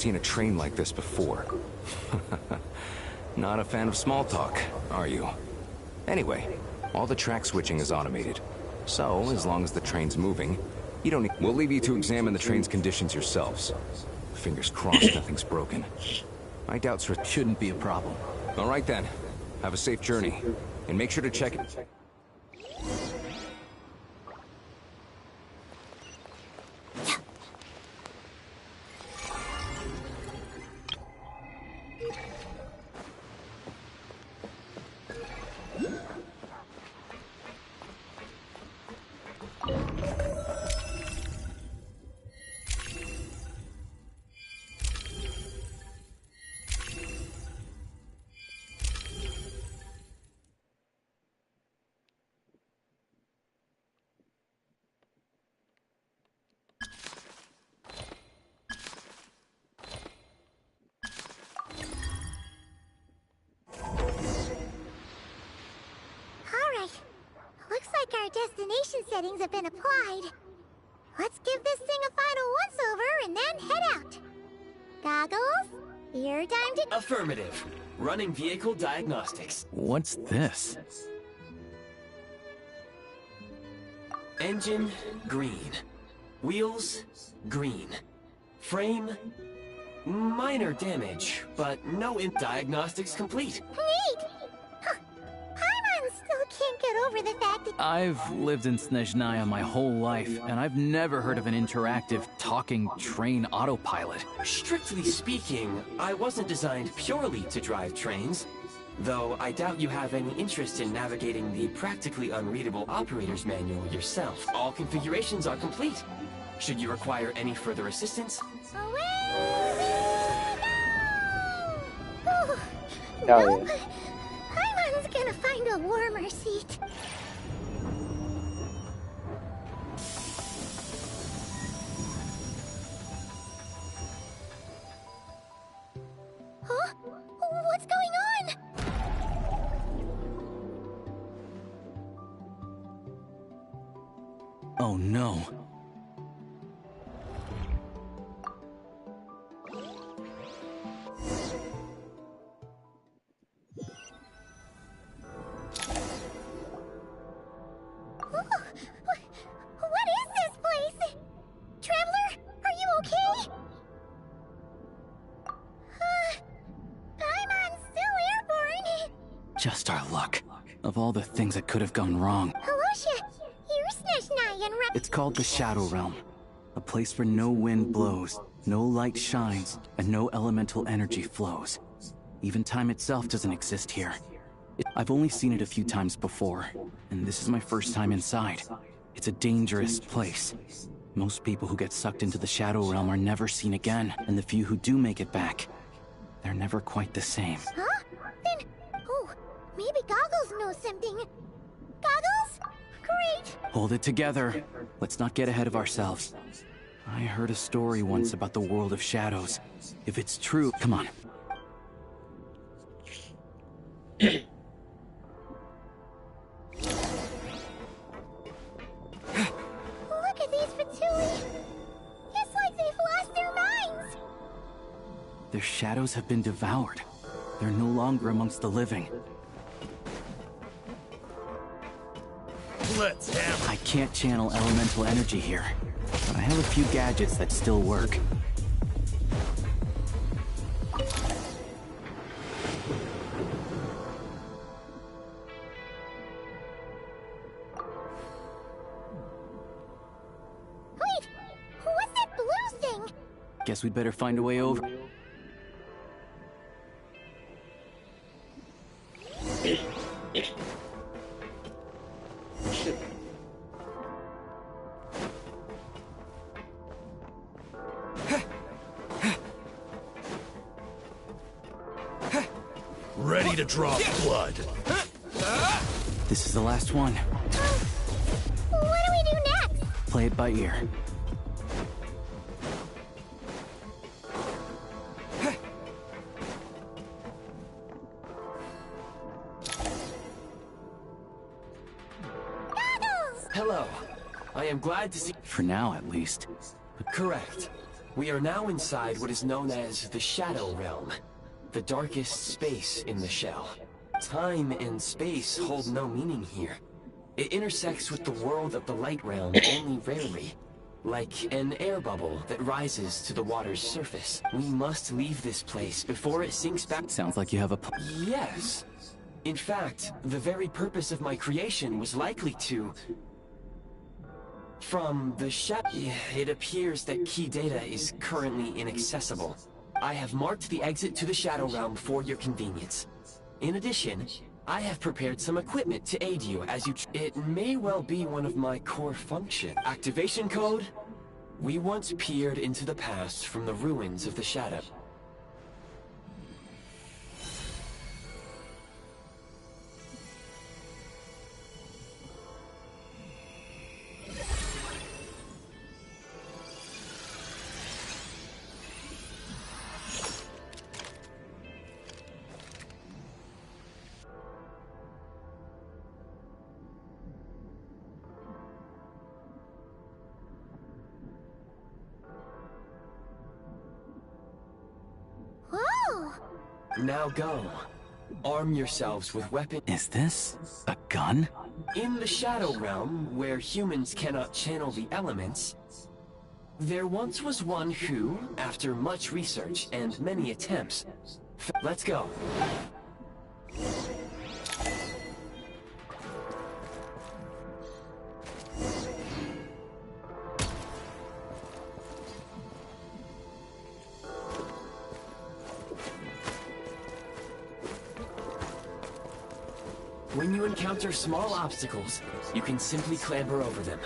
Seen a train like this before. Not a fan of small talk, are you? Anyway, all the track switching is automated. So, as long as the train's moving, you don't need... We'll leave you to examine the train's conditions yourselves. Fingers crossed nothing's broken. I doubt so. Shouldn't be a problem. All right then. Have a safe journey. And make sure to check it. Destination settings have been applied. Let's give this thing a final once-over and then head out. Goggles? Your time to... Affirmative. Running vehicle diagnostics. What's this? Engine, green. Wheels, green. Frame, minor damage, but no diagnostics complete. Neat! Huh. Paimon still can't get over the fact that... I've lived in Snezhnaya my whole life, and I've never heard of an interactive, talking train autopilot. Strictly speaking, I wasn't designed purely to drive trains, though I doubt you have any interest in navigating the practically unreadable operator's manual yourself. All configurations are complete. Should you require any further assistance? Away we go! Nope. Paimon's gonna find a warmer seat. Huh? What's going on? Oh no. What is this place? Traveler, are you okay? Paimon's still airborne. Just our luck. Of all the things that could have gone wrong. Halosha, you're snezhnaya, right? It's called the Shadow Realm. A place where no wind blows, no light shines, and no elemental energy flows. Even time itself doesn't exist here. I've only seen it a few times before, and this is my first time inside. It's a dangerous place. Most people who get sucked into the Shadow Realm are never seen again, and the few who do make it back, they're never quite the same. Huh? Then, maybe Goggles knows something. Goggles? Great! Hold it together. Let's not get ahead of ourselves. I heard a story once about the world of shadows. If it's true, come on. Look at these Fatui. It's like they've lost their minds. Their shadows have been devoured. They're no longer amongst the living. Let's hammer. I can't channel elemental energy here, but I have a few gadgets that still work. Wait, what's that blue thing? Guess we'd better find a way over. Ready to draw blood. This is the last one. What do we do next? Play it by ear. Goggles! Hello. I am glad to see... For now, at least. Correct. We are now inside what is known as the Shadow Realm, the darkest space in the shell. Time and space hold no meaning here. It intersects with the world of the Light Realm only rarely, like an air bubble that rises to the water's surface. We must leave this place before it sinks back. Sounds like you have a Yes. In fact, the very purpose of my creation was likely to... From the it appears that key data is currently inaccessible. I have marked the exit to the Shadow Realm for your convenience. In addition, I have prepared some equipment to aid you as you... It may well be one of my core functions. Activation code? We once peered into the past from the ruins of the Shadow. Now go. Arm yourselves with weapons. Is this a gun? In the Shadow Realm, where humans cannot channel the elements, there once was one who, after much research and many attempts... Let's go. When you encounter small obstacles, you can simply clamber over them.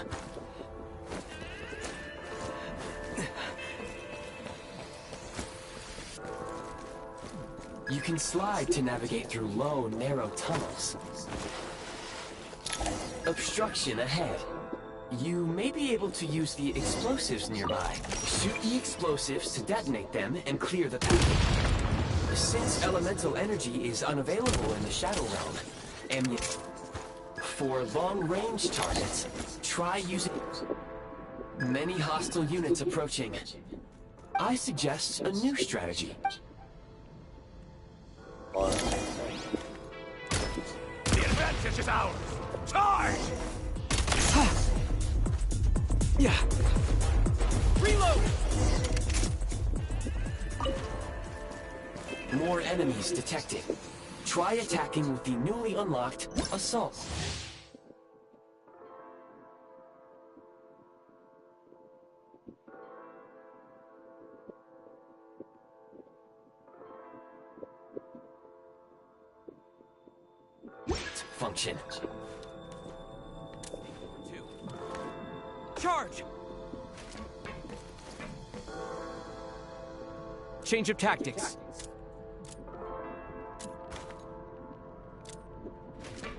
You can slide to navigate through low, narrow tunnels. Obstruction ahead. You may be able to use the explosives nearby. Shoot the explosives to detonate them and clear the path. Since elemental energy is unavailable in the Shadow Realm, for long-range targets, try using... Many hostile units approaching. I suggest a new strategy. The advantage is ours! Charge! Yeah. Reload! More enemies detected. Try attacking with the newly unlocked Assault. Function. Charge! Change of tactics.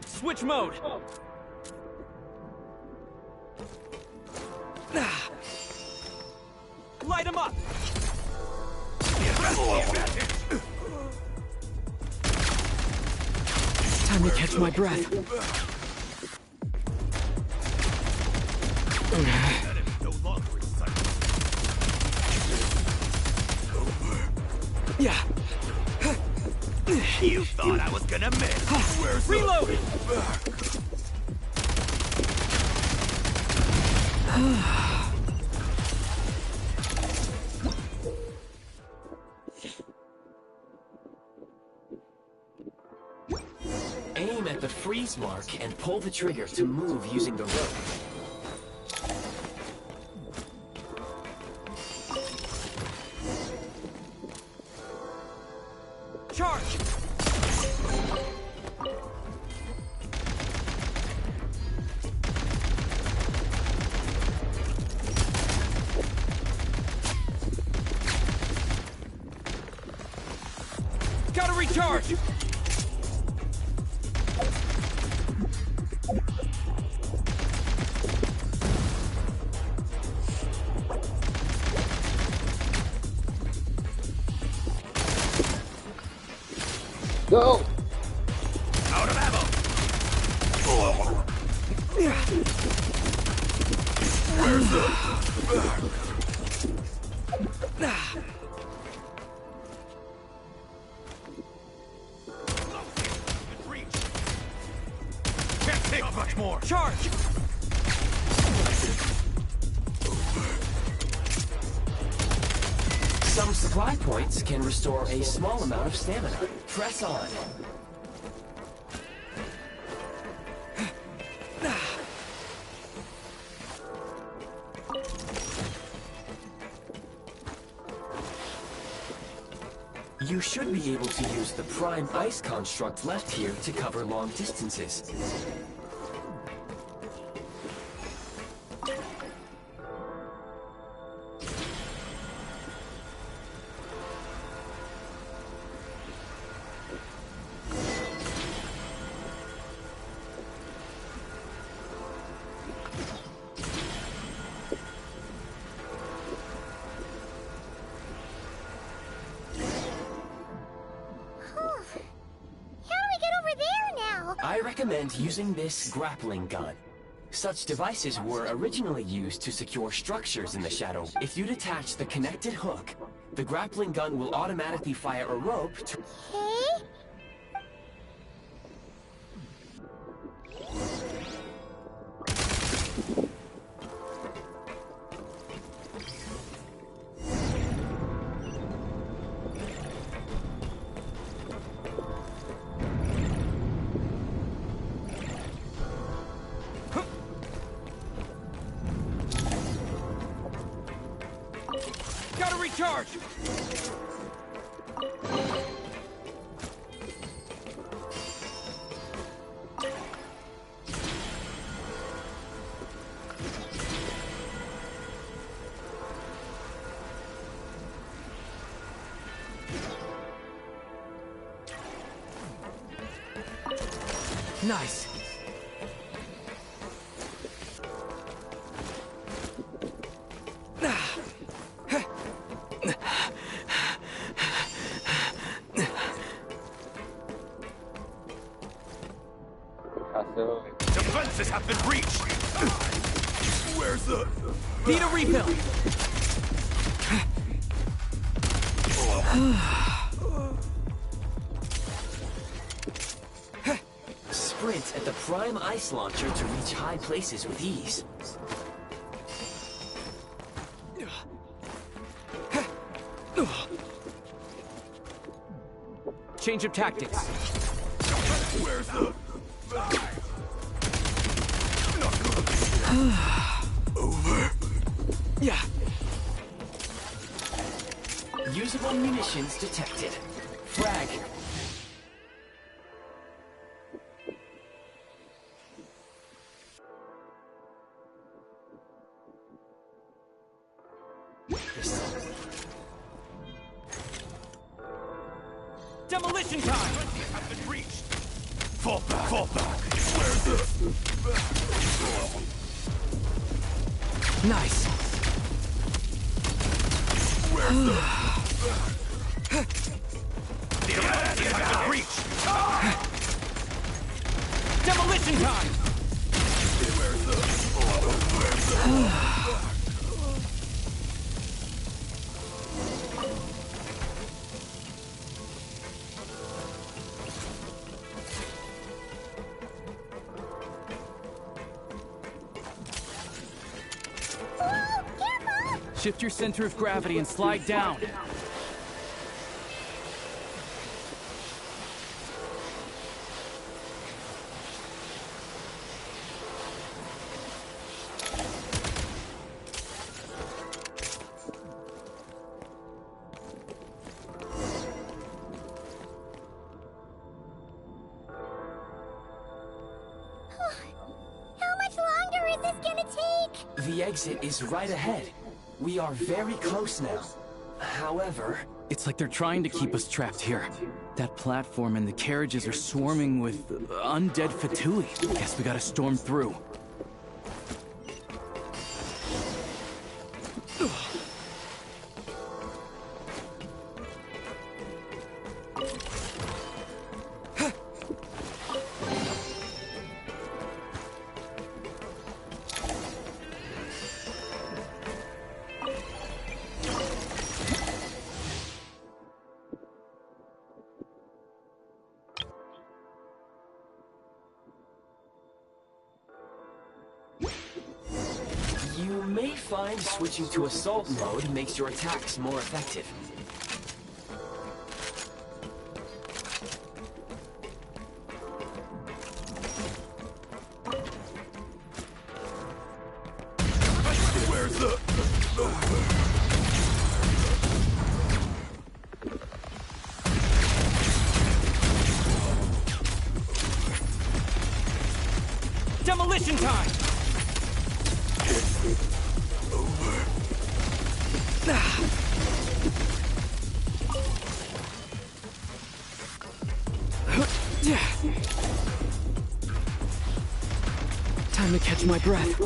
Switch mode. Light him up. Time to catch my breath. No longer in sight. Yeah. You thought I was gonna miss. Where's Reload! Aim at the freeze mark and pull the trigger to move using the rope. Charge! Gotta recharge! Go! Out of ammo! Where's the... Can't take much more. Charge! Some supply points can restore a small amount of stamina. Press on. You should be able to use the prime ice construct left here to cover long distances. I recommend using this grappling gun. Such devices were originally used to secure structures in the shadow. If you detach the connected hook, the grappling gun will automatically fire a rope to... Okay. Gotta recharge! Nice. Defenses have been breached. Where's the... Need a refill! Sprint at the prime ice launcher to reach high places with ease. Change of tactics. Where's the... Over. Yeah. Usable munitions detected. Frag. Demolition time! Have been breached. Fall back, fall back. Where's the... Nice. Where's the... Defenses have been breached. Demolition time! Where's the... Shift your center of gravity and slide down. How much longer is this gonna take? The exit is right ahead. We are very close now. However... It's like they're trying to keep us trapped here. That platform and the carriages are swarming with undead Fatui. Guess we gotta storm through. find switching to assault mode makes your attacks more effective. Where's the... Demolition time! Time to catch my breath.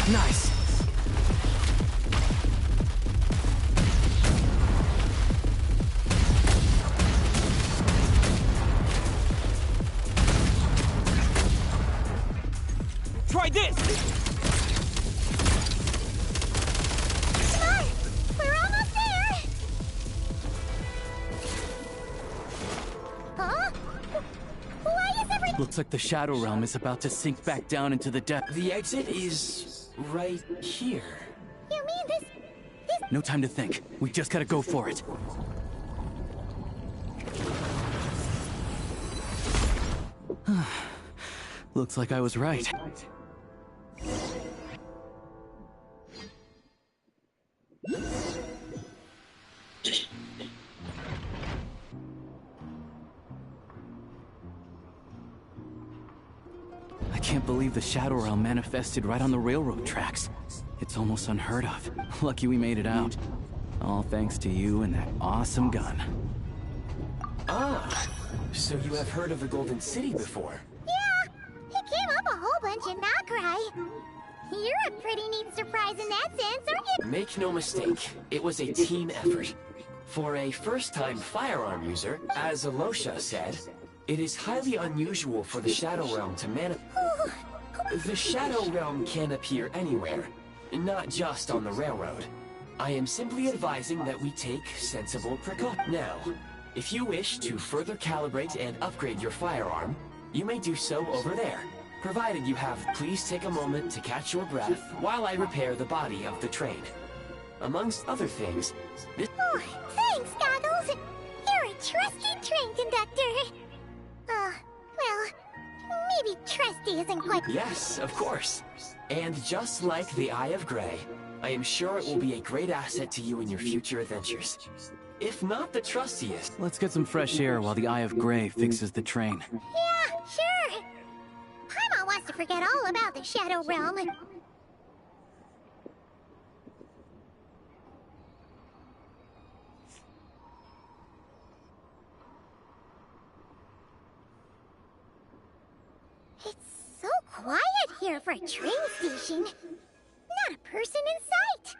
Nice. Try this! Come on! We're almost there! Huh? Why is everything... Looks like the Shadow Realm is about to sink back down into the depths. The exit is right here. You mean this... No time to think. We just gotta go for it. Looks like I was right. I can't believe the Shadow Realm manifested right on the railroad tracks. It's almost unheard of. Lucky we made it out. All thanks to you and that awesome gun. Ah, so you have heard of the Golden City before? Yeah! He came up a whole bunch in Nokrai. You're a pretty neat surprise in that sense, aren't you? Make no mistake, it was a team effort. For a first-time firearm user, as Alosha said, it is highly unusual for the Shadow Realm to The Shadow Realm can appear anywhere, not just on the railroad. I am simply advising that we take sensible precautions. Now, if you wish to further calibrate and upgrade your firearm, you may do so over there. Provided you have, please take a moment to catch your breath while I repair the body of the train. Amongst other things, this... Oh, thanks, Goggles! You're a trusty train conductor! Well, maybe trusty isn't quite... Yes, of course. And just like the Eye of Grey, I am sure it will be a great asset to you in your future adventures. If not the trustiest... Let's get some fresh air while the Eye of Grey fixes the train. Yeah, sure! Paimon wants to forget all about the Shadow Realm. It's so quiet here for a train station. Not a person in sight.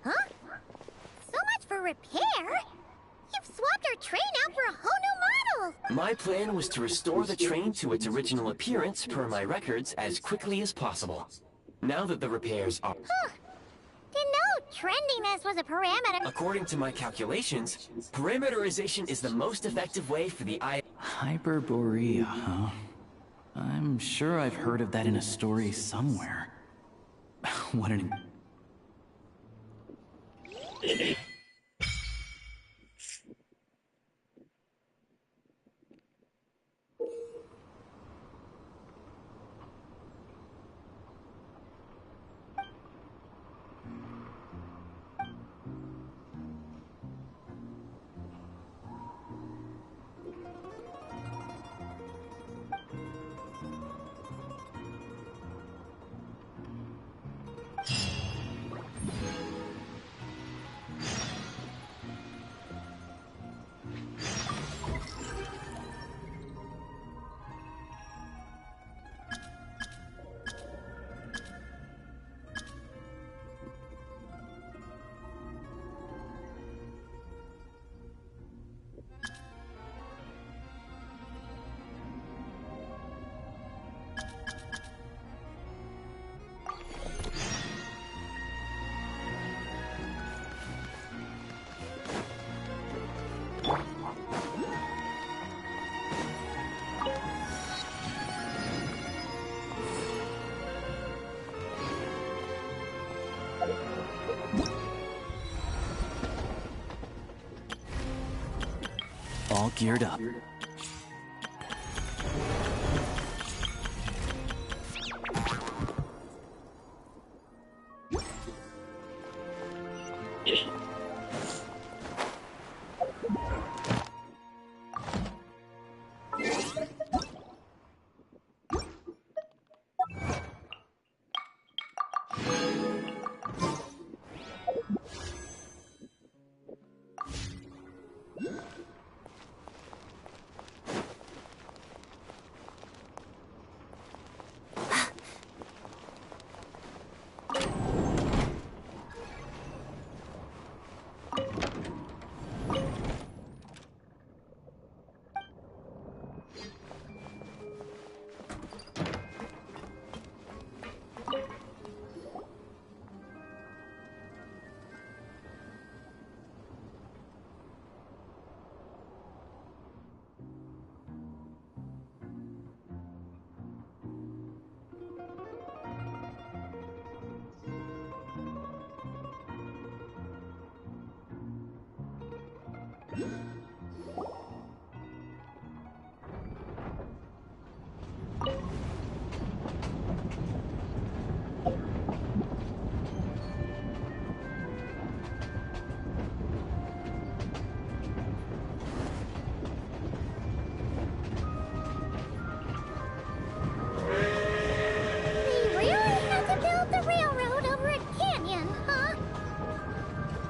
Huh? So much for repair? You've swapped our train out for a whole new model! My plan was to restore the train to its original appearance per my records as quickly as possible. Now that the repairs are... Huh. Didn't know trendiness was a parameter. According to my calculations, parameterization is the most effective way for the eye... Hyperborea, huh? I'm sure I've heard of that in a story somewhere. What an... all geared up.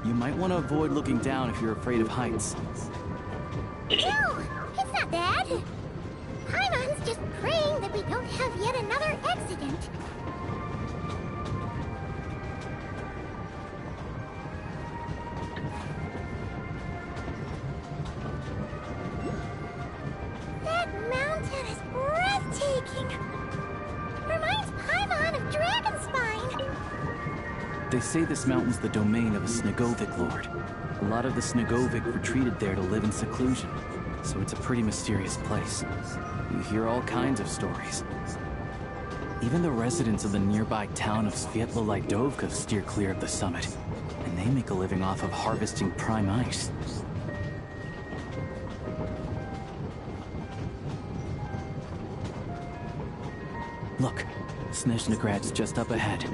You might want to avoid looking down if you're afraid of heights. No, it's not that. Paimon's just praying that we don't have yet another accident. That mountain is breathtaking. Reminds Paimon of Dragonspine. They say this mountain's the domain of a Snegovic lord. A lot of the Snegovic retreated there to live in seclusion, so it's a pretty mysterious place. You hear all kinds of stories. Even the residents of the nearby town of Svietlo-Lidovka steer clear of the summit, and they make a living off of harvesting prime ice. Look, Snezhnagrad's just up ahead.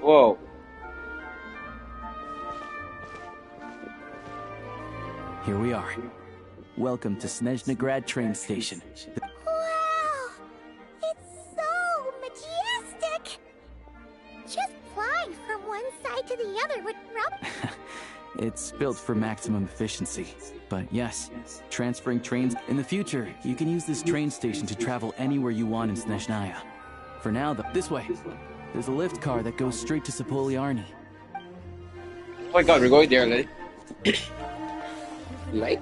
Whoa. Here we are. Welcome to Snezhnagrad train station. Wow! It's so majestic! Just flying from one side to the other would rub... It's built for maximum efficiency. But yes, transferring trains... In the future, you can use this train station to travel anywhere you want in Snezhnaya. For now, though, this way. There's a lift car that goes straight to Sapoliarny. Oh my god, we're going there already. Like?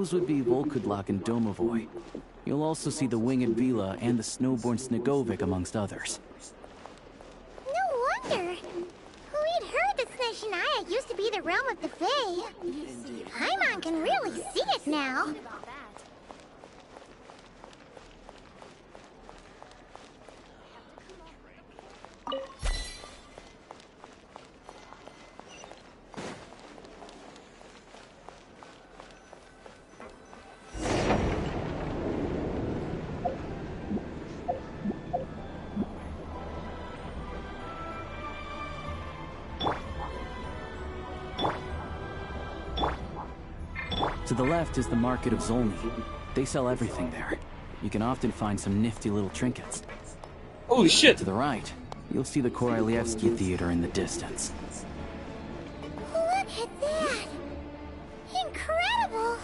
Those would be Volkudlak and Domovoy. You'll also see the Winged Vila and the Snowborn Snegovic amongst others. No wonder. We'd heard that Snezhnaya used to be the realm of the Fae. Paimon can really see it now. To the left is the Market of Zolny. They sell everything there. You can often find some nifty little trinkets. Holy shit! To the right, you'll see the Korolyevsky Theater in the distance. Look at that! Incredible!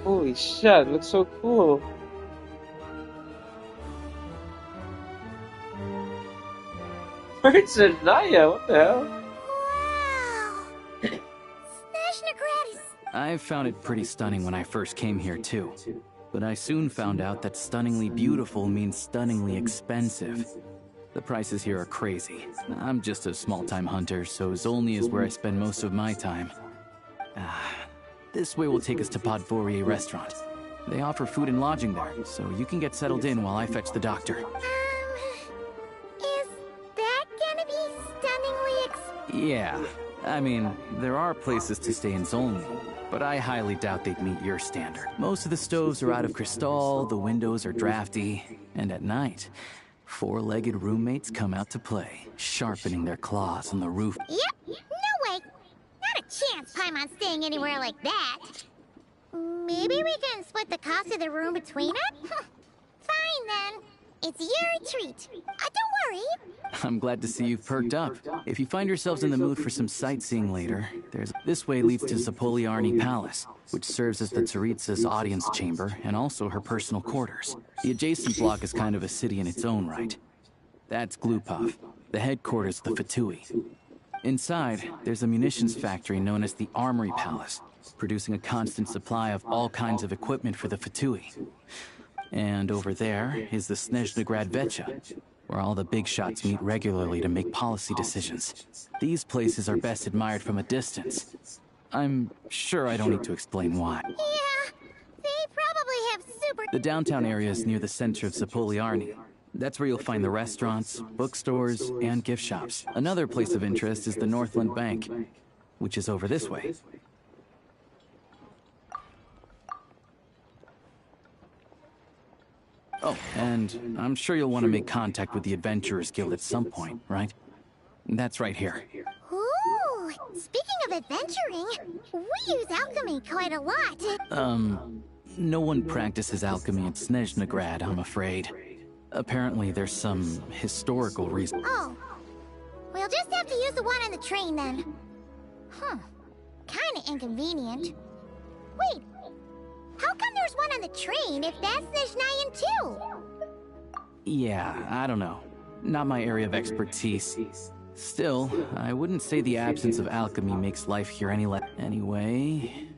Holy shit, looks so cool. snezhnaya, what the hell? Wow! Snezhnagrad is... I found it pretty stunning when I first came here too. But I soon found out that stunningly beautiful means stunningly expensive. The prices here are crazy. I'm just a small-time hunter, so Zolny is where I spend most of my time. This way will take us to Podvorier restaurant. They offer food and lodging there, so you can get settled in while I fetch the doctor. Is that gonna be stunningly Yeah, I mean, there are places to stay in Zolny, but I highly doubt they'd meet your standard. Most of the stoves are out of crystal, the windows are drafty, and at night, four-legged roommates come out to play, sharpening their claws on the roof. Yep, no way! Not a chance Paimon's staying anywhere like that. Maybe we can split the cost of the room between us? Fine then. It's your treat. Don't worry. I'm glad to see you've perked up. If you find yourselves in the mood for some sightseeing later, this way leads to Zapoliarny Palace, which serves as the Tsaritsa's audience chamber and also her personal quarters. The adjacent block is kind of a city in its own right. That's Glupov, the headquarters of the Fatui. Inside, there's a munitions factory known as the Armory Palace, producing a constant supply of all kinds of equipment for the Fatui. And over there is the Snezhnagrad Vecha, where all the big shots meet regularly to make policy decisions. These places are best admired from a distance. I'm sure I don't need to explain why. Yeah, they probably have super... The downtown area is near the center of Zapoliarny. That's where you'll find the restaurants, bookstores, and gift shops. Another place of interest is the Northland Bank, which is over this way. Oh, and I'm sure you'll want to make contact with the Adventurers Guild at some point, right? That's right here. Ooh, speaking of adventuring, we use alchemy quite a lot. No one practices alchemy in Snezhnagrad, I'm afraid. Apparently there's some historical reason. Oh, we'll just have to use the one on the train then. Kinda inconvenient. Wait, how come there's one on the train if that's Snezhnayan too? Yeah, I don't know. Not my area of expertise. Still, I wouldn't say the absence of alchemy makes life here any less. Anyway...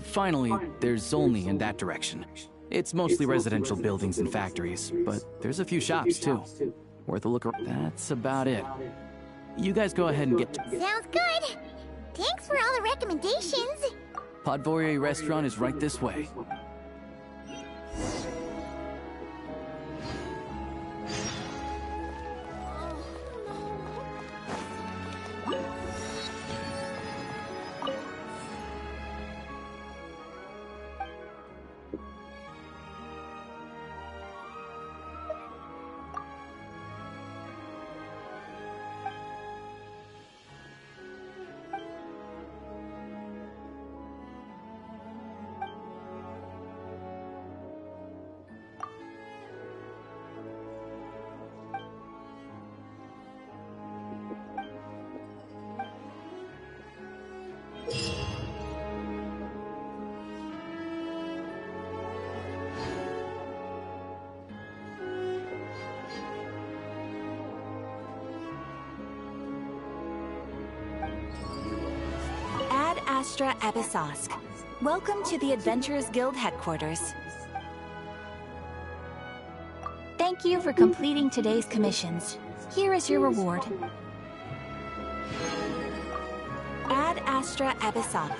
Finally, there's Zolny in that direction. It's mostly residential buildings and factories, but there's a few shops too. Worth a look around. That's about it. You guys go ahead and get... Sounds good. Thanks for all the recommendations. Podvorier restaurant is right this way. Astra Abyssosque. Welcome to the Adventurers Guild headquarters. Thank you for completing today's commissions. Here is your reward. Ad Astra Abyssosque.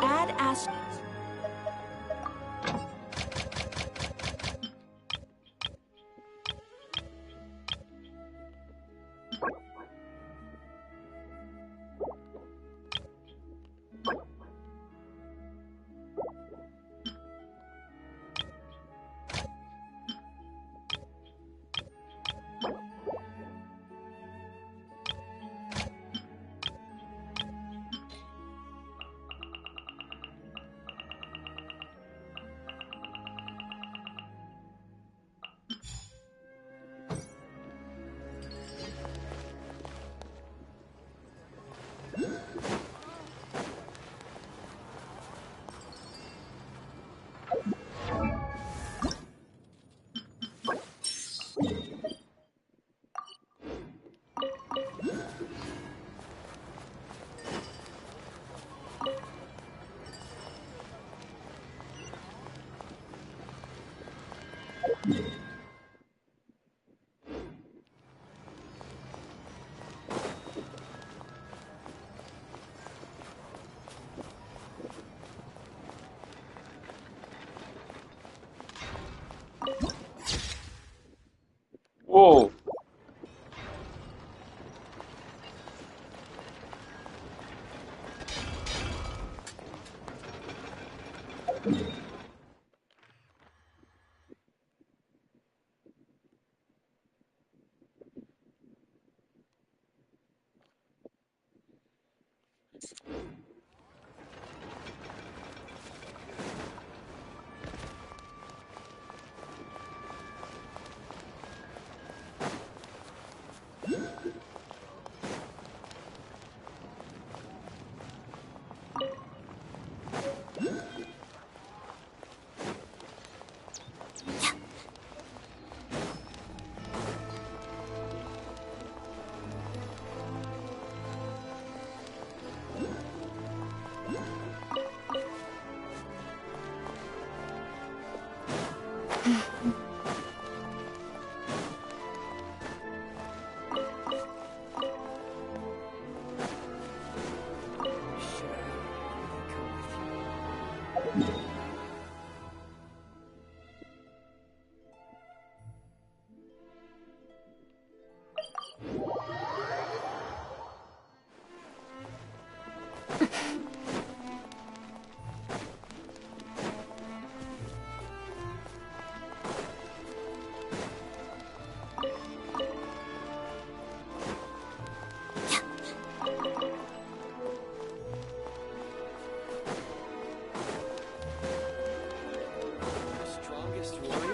Ad Astra. Whoa.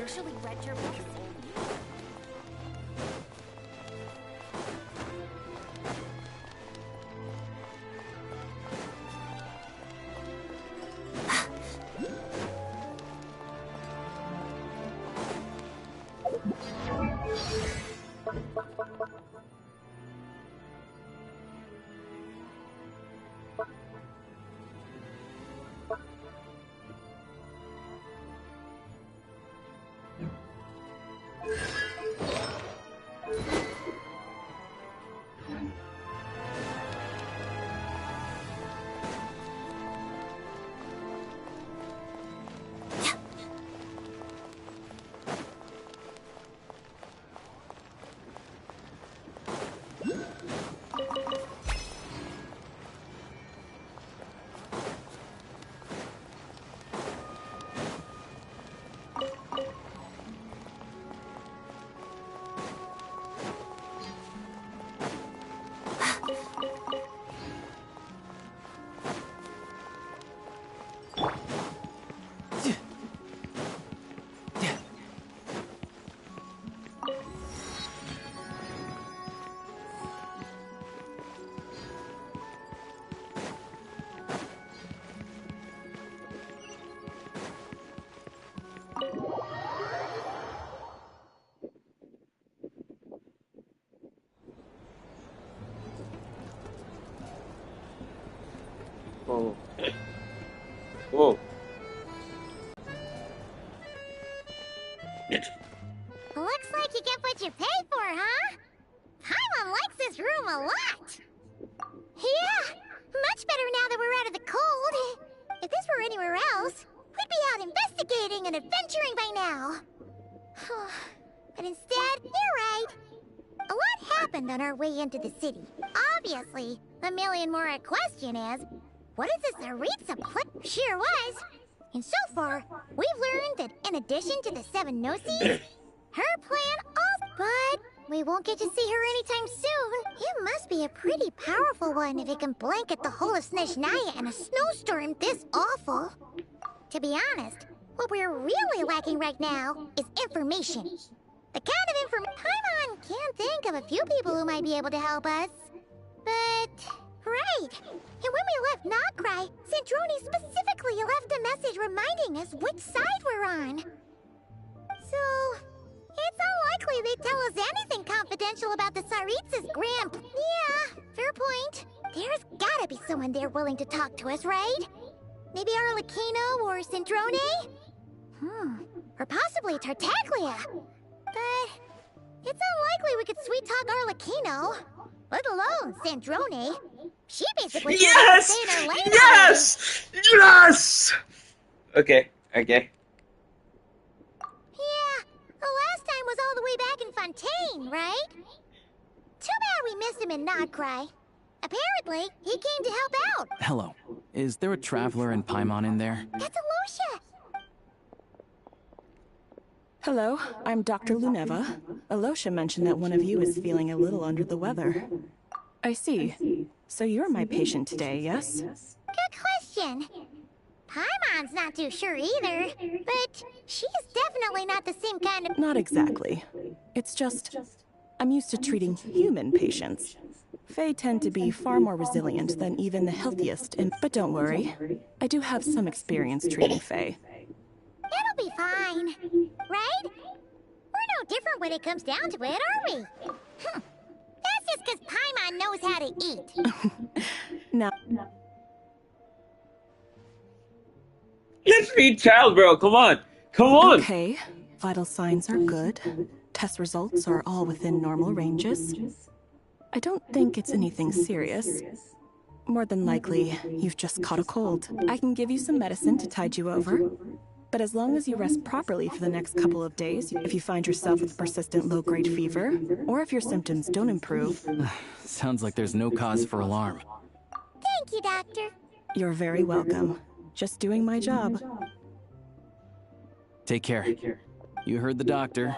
Actually read your book. Oh. Whoa. Looks like you get what you pay for, huh? Paimon likes this room a lot. Yeah, much better now that we're out of the cold. If this were anywhere else, we'd be out investigating and adventuring by now. But instead, you're right. A lot happened on our way into the city. Obviously, the million more a question is, what is this Aritza put? Sure was. And so far, we've learned that in addition to the 7 Gnosis, her plan also... But we won't get to see her anytime soon. It must be a pretty powerful one if it can blanket the whole of Snezhnaya in a snowstorm this awful. To be honest, what we're really lacking right now is information. The kind of information... Paimon can think of a few people who might be able to help us. But... Right. And when we left Nocrai, Sandrone specifically left a message reminding us which side we're on. So... it's unlikely they'd tell us anything confidential about the Tsaritsa's grand... Yeah, fair point. There's gotta be someone there willing to talk to us, right? Maybe Arlecchino or Sandrone? Or possibly Tartaglia. But it's unlikely we could sweet-talk Arlecchino, let alone Sandrone. She basically told us to stay in her lane. Yes! Yes! Okay. Yeah, the last time was all the way back in Fontaine, right? Too bad we missed him in Nocrai. Apparently, he came to help out. Hello. Is there a traveler and Paimon in there? That's Alosha. Hello, I'm Dr. Luneva. Alosha mentioned that one of you is feeling a little under the weather. I see. So you're my patient today, yes? Good question. Paimon's not too sure either, but she's definitely not the same kind of... Not exactly. It's just, I'm used to treating human patients. Fae tend to be far more resilient than even the healthiest, but don't worry. I do have some experience treating Fae. It'll be fine, right? We're no different when it comes down to it, are we? That's just because Paimon knows how to eat. Now... Let's be child, bro. Come on. Come on. Okay. Vital signs are good. Test results are all within normal ranges. I don't think it's anything serious. More than likely, you've just caught a cold. I can give you some medicine to tide you over. But as long as you rest properly for the next couple of days, if you find yourself with persistent low-grade fever, or if your symptoms don't improve... Sounds like there's no cause for alarm. Thank you, Doctor. You're very welcome. Just doing my job. Take care. You heard the doctor.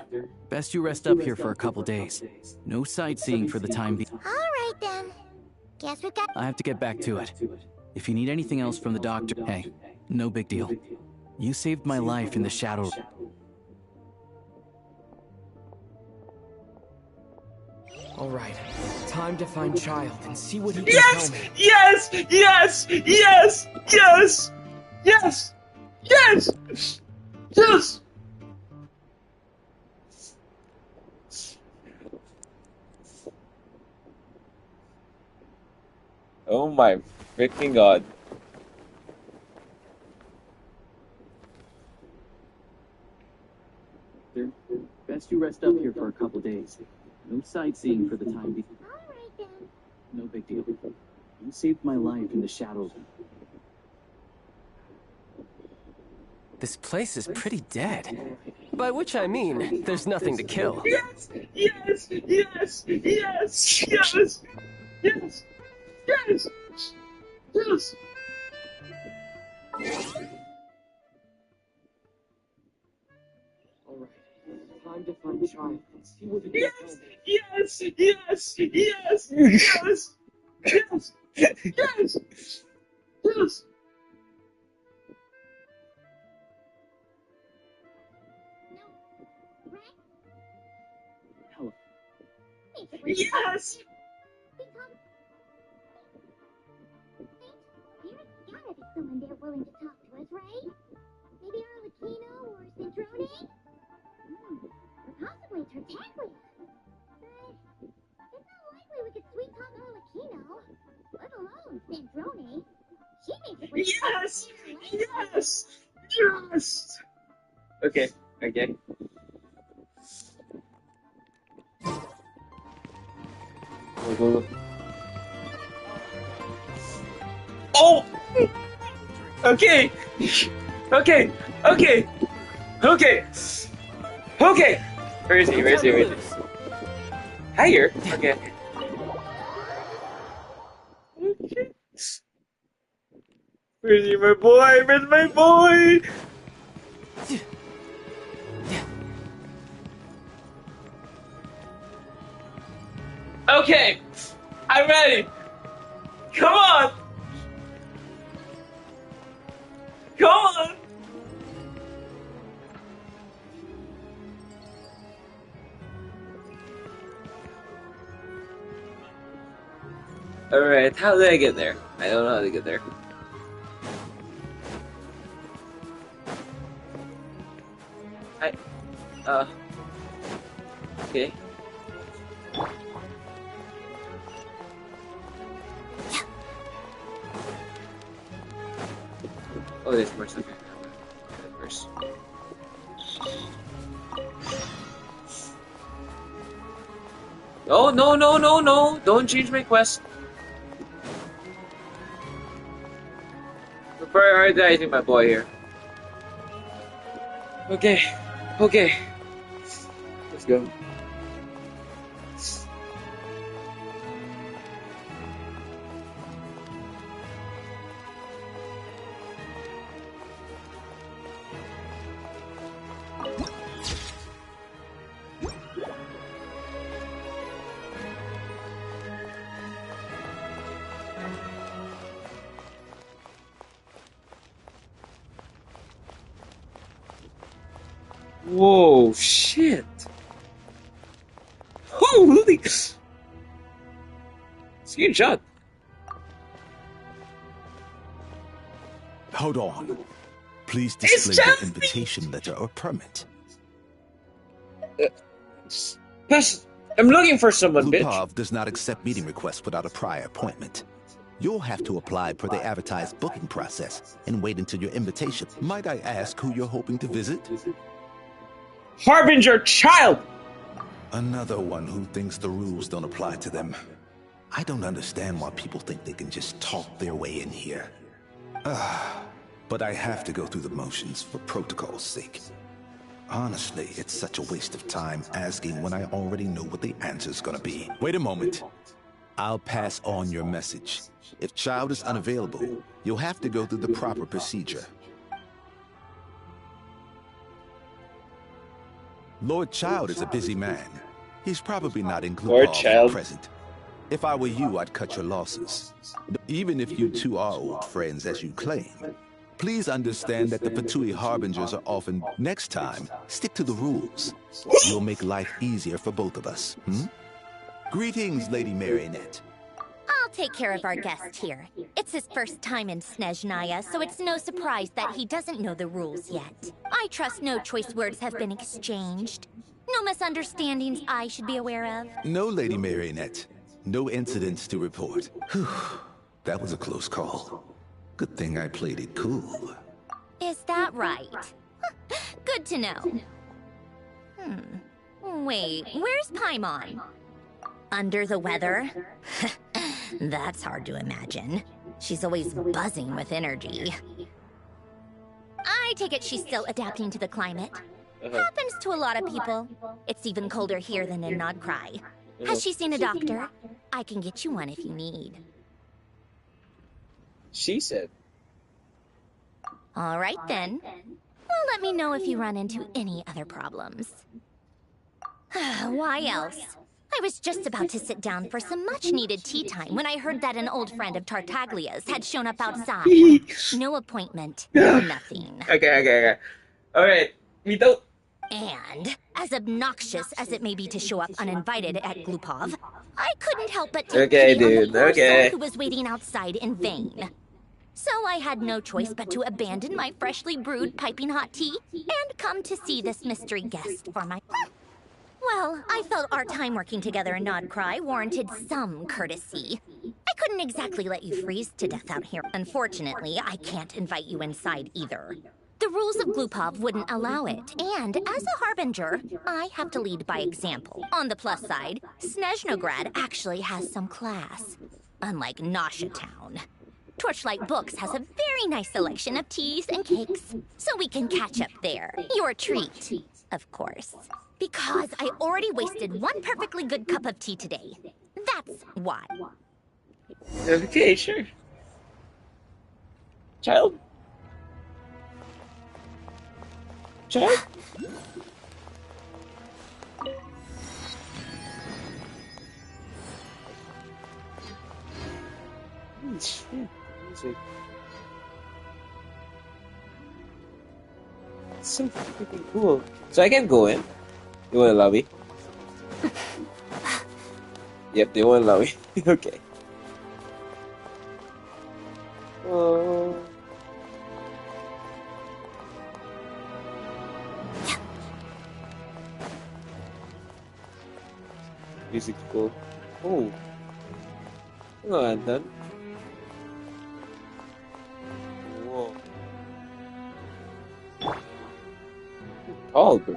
Best you rest up here for a couple days. No sightseeing for the time being. All right, then. Guess we got... I have to get back to it. If you need anything else from the doctor, hey, no big deal. You saved my life in the shadow. All right, time to find Child and see what he can Yes! tell me. Yes! Yes! Yes! Yes! Yes! Yes! Yes! Oh my freaking god. Best you rest up here for a couple days. No sightseeing for the time being. All right, then. No big deal. You saved my life in the shadows. This place is pretty dead. By which I mean, there's nothing to kill. Yes! Yes! Yes! Yes! Yes! Yes! Yes! Yes! All right, time to find Child and see what he can tell me. Yes! Yes! Yes! Yes! Yes! Yes! Yes! Hello. Yes! There's gotta be someone there willing to talk to us, right? Maybe Kino or Cedrone? Or possibly Tartaglia. But it's not likely we could sweet talk Arlecchino, let alone Cedrone. She makes for Yes! Yes! Yes! Okay, okay. Go, go, go. Oh! Okay! Okay! Okay! Okay! Okay! Where is he? Where is he? Where is he? Higher? Okay. Okay. Where's he, my boy? Where's my boy? Okay, I'm ready. Come on. Come on. Alright, how did I get there? I don't know how to get there. Okay. Oh, there's more stuff here. First. Oh, no, no, no, no! Don't change my quest. We're prioritizing my boy here. Okay. Okay. Let's go. Whoa, shit. Holy. Screenshot. Hold on. Please display your invitation letter or permit. Yes, I'm looking for someone, bitch. Lupov does not accept meeting requests without a prior appointment. You'll have to apply per the advertised booking process and wait until your invitation. Might I ask who you're hoping to visit? Harbinger child! Another one who thinks the rules don't apply to them. I don't understand why people think they can just talk their way in here. But I have to go through the motions for protocol's sake. Honestly, it's such a waste of time asking when I already know what the answer's gonna be. Wait a moment. I'll pass on your message. If Child is unavailable, you'll have to go through the proper procedure. Lord Child is a busy man. He's probably not included at present. If I were you, I'd cut your losses. Even if you two are old friends as you claim, please understand that the Fatui Harbingers are often, next time, stick to the rules. You'll make life easier for both of us, Greetings, Lady Marionette. I'll take care of our guest here. It's his first time in Snezhnaya, so it's no surprise that he doesn't know the rules yet. I trust no choice words have been exchanged. No misunderstandings I should be aware of. No, Lady Marionette. No incidents to report. Whew. That was a close call. Good thing I played it cool. Is that right? Good to know. Wait, where's Paimon? Under the weather? That's hard to imagine. She's always buzzing with energy. I take it she's still adapting to the climate. Happens to a lot of people. It's even colder here than in Nodcry. Has she seen a doctor? I can get you one if you need. She said. All right then. Well, let me know if you run into any other problems. Why else? I was just about to sit down for some much-needed tea time when I heard that an old friend of Tartaglia's had shown up outside. No appointment, no nothing. Okay. Alright, we don't... And, as obnoxious as it may be to show up uninvited at Glupov, I couldn't help but take pity on the poor soul who was waiting outside in vain. So I had no choice but to abandon my freshly brewed piping hot tea and come to see this mystery guest for my... Well, I felt our time working together in Nod Cry warranted some courtesy. I couldn't exactly let you freeze to death out here. Unfortunately, I can't invite you inside either. The rules of Glupov wouldn't allow it, and as a harbinger, I have to lead by example. On the plus side, Snezhnograd actually has some class, unlike Nasha Town. Torchlight Books has a very nice selection of teas and cakes, so we can catch up there. Your treat, of course. Because I already wasted one perfectly good cup of tea today. That's why. Okay, sure. Child? Child? Shit. Music. It's so freaking cool. So I can go in. You wanna allow me? Yep, they won't allow me. Okay. Oh. Music's cool. Oh. Hello, Anton. Whoa. Tall, bro.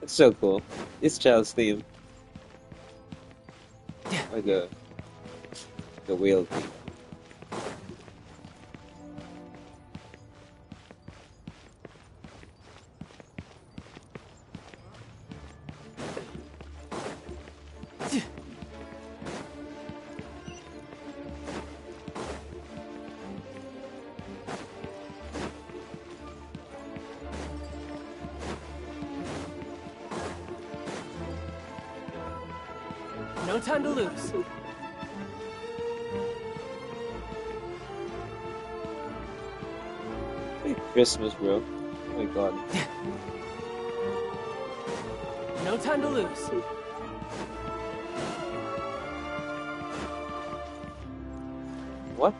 It's so cool. It's child's theme. Like the whale theme. No time to lose. Hey, Christmas, bro. Oh my god. No time to lose. What?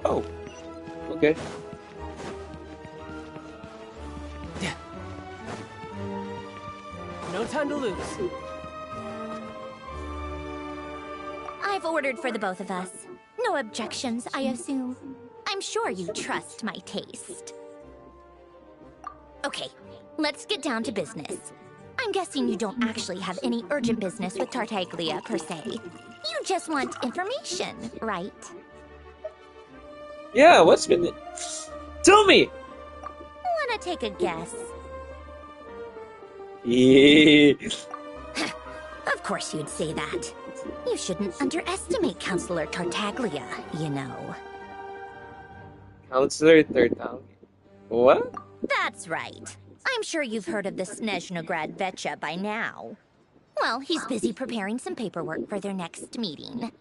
Oh, okay. No time to lose. I've ordered for the both of us. No objections, I assume. I'm sure you trust my taste. Okay, let's get down to business. I'm guessing you don't actually have any urgent business with Tartaglia, per se. You just want information, right? Yeah, what's been... Tell me! Wanna take a guess? Yeah. Of course you'd say that. You shouldn't underestimate Counselor Tartaglia, you know. Counselor Tartaglia. What? That's right. I'm sure you've heard of the Snezhnograd Vetcha by now. Well, he's busy preparing some paperwork for their next meeting.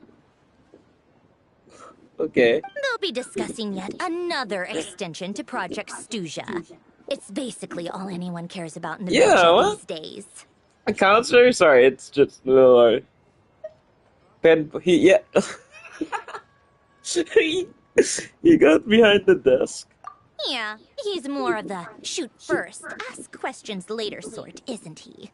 Okay. They'll be discussing yet another extension to Project Stuja. It's basically all anyone cares about in the Vetcha these days. A counselor? Sorry, it's just a little hard. Yeah. he got behind the desk. Yeah, he's more of the shoot first, ask questions later sort, isn't he?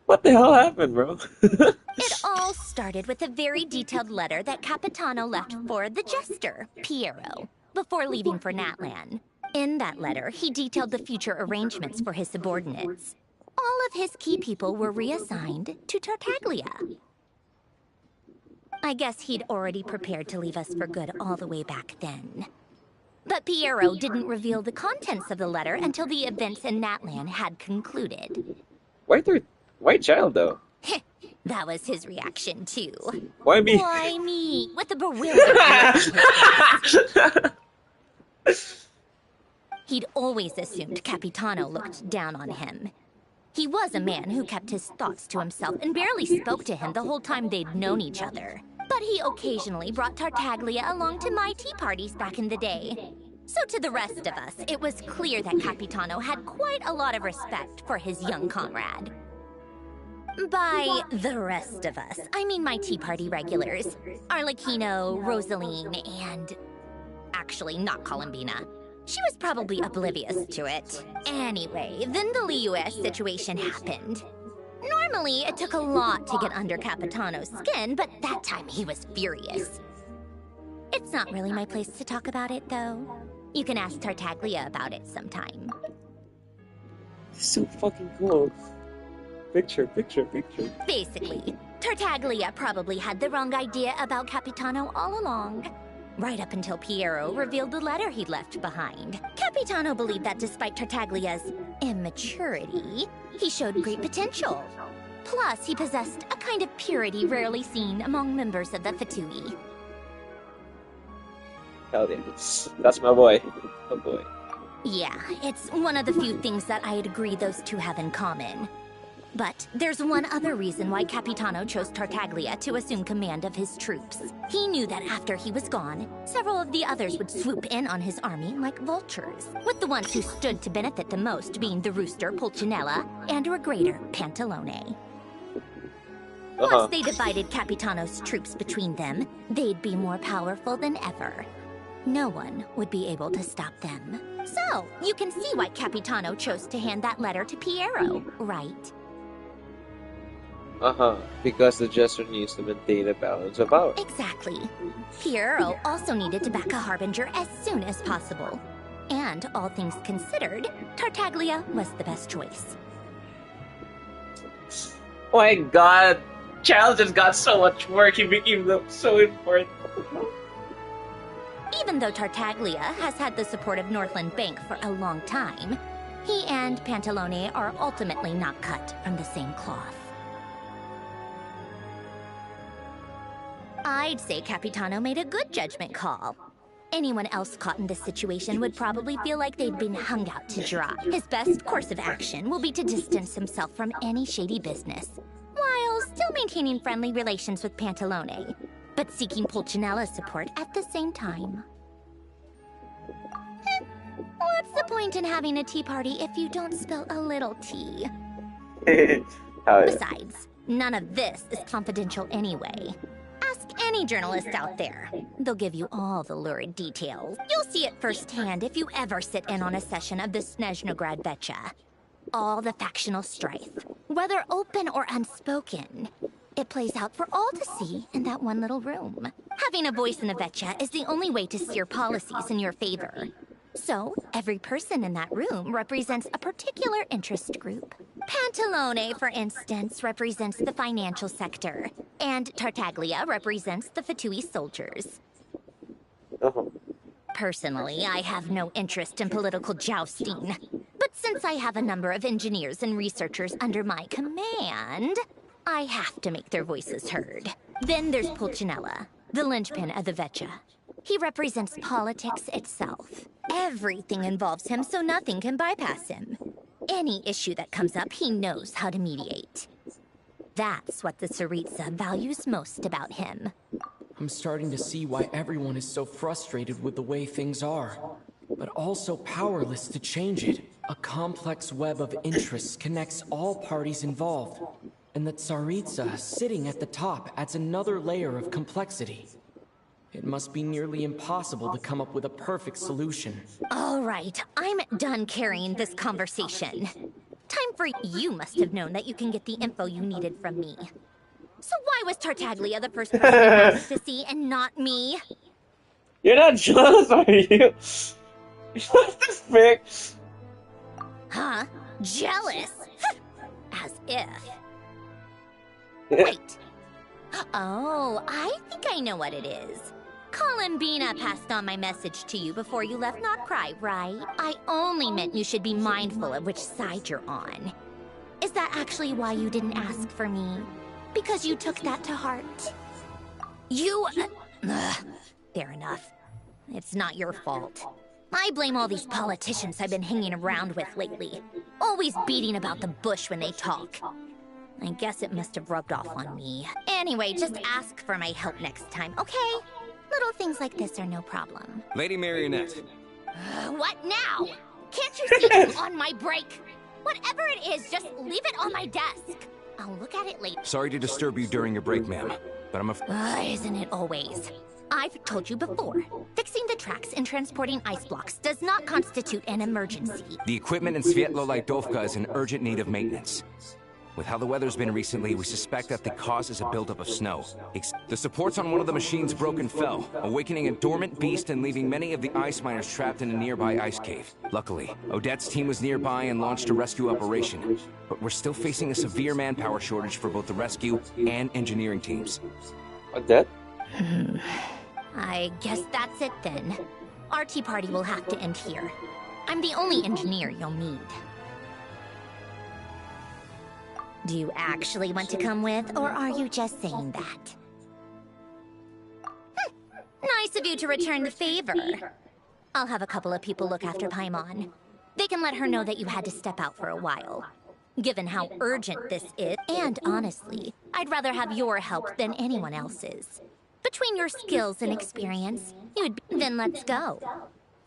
What the hell happened, bro? It all started with a very detailed letter that Capitano left for the jester, Piero, before leaving for Natlan. In that letter, he detailed the future arrangements for his subordinates. All of his key people were reassigned to Tartaglia. I guess he'd already prepared to leave us for good all the way back then. But Piero didn't reveal the contents of the letter until the events in Natlan had concluded. Why child, though? That was his reaction, too. Why me? Why me? With a bewildered look on his face. He'd always assumed Capitano looked down on him. He was a man who kept his thoughts to himself and barely spoke to him the whole time they'd known each other. But he occasionally brought Tartaglia along to my tea parties back in the day. So to the rest of us, it was clear that Capitano had quite a lot of respect for his young comrade. By the rest of us, I mean my tea party regulars. Arlecchino, Rosaline, and... actually, not Columbina. She was probably oblivious to it. Anyway, then the Liu-S situation happened. Normally, it took a lot to get under Capitano's skin, but that time he was furious. It's not really my place to talk about it, though. You can ask Tartaglia about it sometime. So fucking cool. Picture. Basically, Tartaglia probably had the wrong idea about Capitano all along. Right up until Piero revealed the letter he'd left behind. Capitano believed that despite Tartaglia's immaturity, he showed great potential. Plus, he possessed a kind of purity rarely seen among members of the Fatui. Hell yeah. That's my boy. Oh boy. Yeah, it's one of the few things that I'd agree those two have in common. But there's one other reason why Capitano chose Tartaglia to assume command of his troops. He knew that after he was gone, several of the others would swoop in on his army like vultures, with the ones who stood to benefit the most being the rooster Pulcinella and Regrator Pantalone. Once they divided Capitano's troops between them, they'd be more powerful than ever. No one would be able to stop them. So, you can see why Capitano chose to hand that letter to Piero, right? Because the gesture needs to maintain a balance of power. Exactly. Piero also needed to back a harbinger as soon as possible. And all things considered, Tartaglia was the best choice. Oh my god! Child just got so much work, he became so important. Even though Tartaglia has had the support of Northland Bank for a long time, he and Pantalone are ultimately not cut from the same cloth. I'd say Capitano made a good judgment call. Anyone else caught in this situation would probably feel like they'd been hung out to dry. His best course of action will be to distance himself from any shady business, while still maintaining friendly relations with Pantalone, but seeking Pulcinella's support at the same time. What's the point in having a tea party if you don't spill a little tea? Besides, none of this is confidential anyway. Ask any journalist out there. They'll give you all the lurid details. You'll see it firsthand if you ever sit in on a session of the Snezhnaya. All the factional strife, whether open or unspoken, it plays out for all to see in that one little room. Having a voice in the Vecha is the only way to steer policies in your favor. So, every person in that room represents a particular interest group. Pantalone, for instance, represents the financial sector, and Tartaglia represents the Fatui soldiers. Personally, I have no interest in political jousting, but since I have a number of engineers and researchers under my command, I have to make their voices heard. Then there's Pulcinella, the linchpin of the Vecha. He represents politics itself. Everything involves him, so nothing can bypass him. Any issue that comes up, he knows how to mediate. That's what the Tsaritsa values most about him. I'm starting to see why everyone is so frustrated with the way things are, but also powerless to change it. A complex web of interests connects all parties involved, and the Tsaritsa sitting at the top adds another layer of complexity. It must be nearly impossible to come up with a perfect solution. All right, I'm done carrying this conversation. Time for you must have known that you can get the info you needed from me. So why was Tartaglia the first person you asked to see and not me? You're not jealous, are you? What the frick? Huh? Jealous? As if. Wait. Oh, I think I know what it is. Columbina passed on my message to you before you left Not Cry, right? I only meant you should be mindful of which side you're on. Is that actually why you didn't ask for me? Because you took that to heart? You... fair enough. It's not your fault. I blame all these politicians I've been hanging around with lately. Always beating about the bush when they talk. I guess it must have rubbed off on me. Anyway, just ask for my help next time, okay? Little things like this are no problem. Lady Marionette. What now? Can't you see I'm on my break? Whatever it is, just leave it on my desk. I'll look at it later. Sorry to disturb you during your break, ma'am, but I'm Isn't it always? I've told you before, fixing the tracks and transporting ice blocks does not constitute an emergency. The equipment in Svietlo-Lidovka is in urgent need of maintenance. With how the weather's been recently, we suspect that the cause is a buildup of snow. The supports on one of the machines broke and fell, awakening a dormant beast and leaving many of the ice miners trapped in a nearby ice cave. Luckily, Odette's team was nearby and launched a rescue operation. But we're still facing a severe manpower shortage for both the rescue and engineering teams. Odette? I guess that's it then. Our tea party will have to end here. I'm the only engineer you'll need. Do you actually want to come with, or are you just saying that? Nice of you to return the favor. I'll have a couple of people look after Paimon. They can let her know that you had to step out for a while. Given how urgent this is, and honestly, I'd rather have your help than anyone else's. Between your skills and experience, you'd be... Then let's go.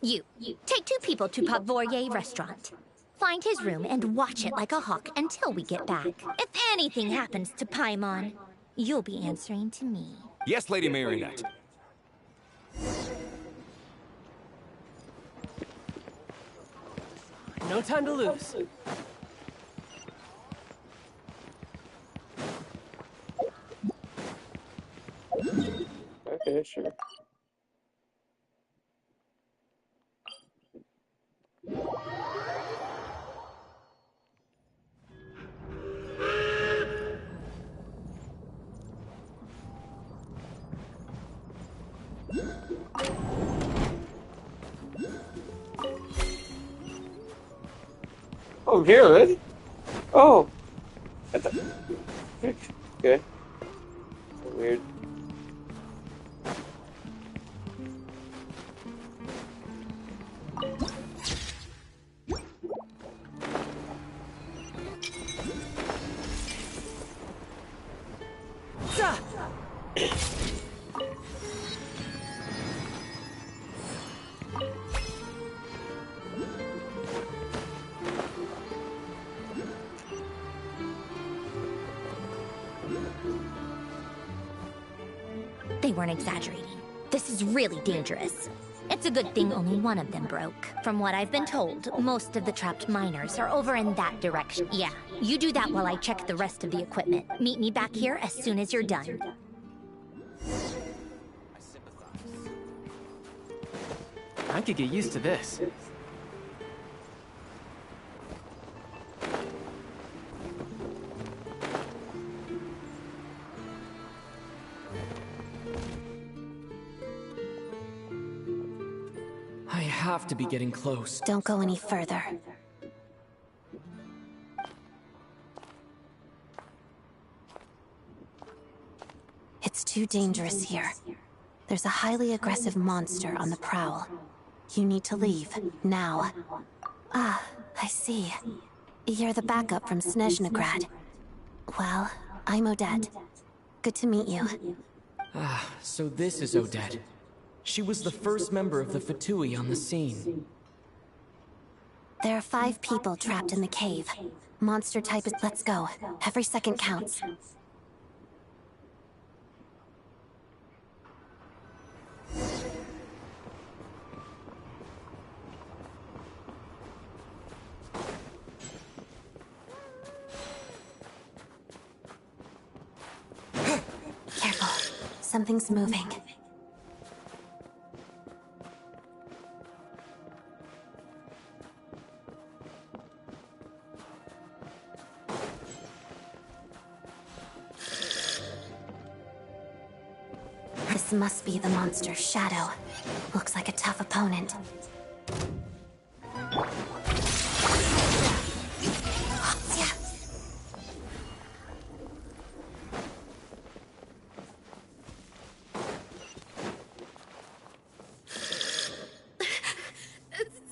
You, take 2 people to Pavoye restaurant. Find his room and watch it like a hawk until we get back. If anything happens to Paimon, you'll be answering to me. Yes, Lady Marionette. No time to lose. Okay, sure. Oh, here, really? Oh! Okay. Weird. They weren't exaggerating. This is really dangerous. It's a good thing only one of them broke. From what I've been told, most of the trapped miners are over in that direction. Yeah, you do that while I check the rest of the equipment. Meet me back here as soon as you're done. I could get used to this. I have to be getting close. Don't go any further. It's too dangerous here. There's a highly aggressive monster on the prowl. You need to leave, now. Ah, I see. You're the backup from Snezhnaya. Well, I'm Odette. Good to meet you. Ah, so this is Odette. She was the first member of the Fatui on the scene. There are 5 people trapped in the cave. Monster type is... Let's go. Every second counts. Careful. Something's moving. This must be the monster's shadow. Looks like a tough opponent.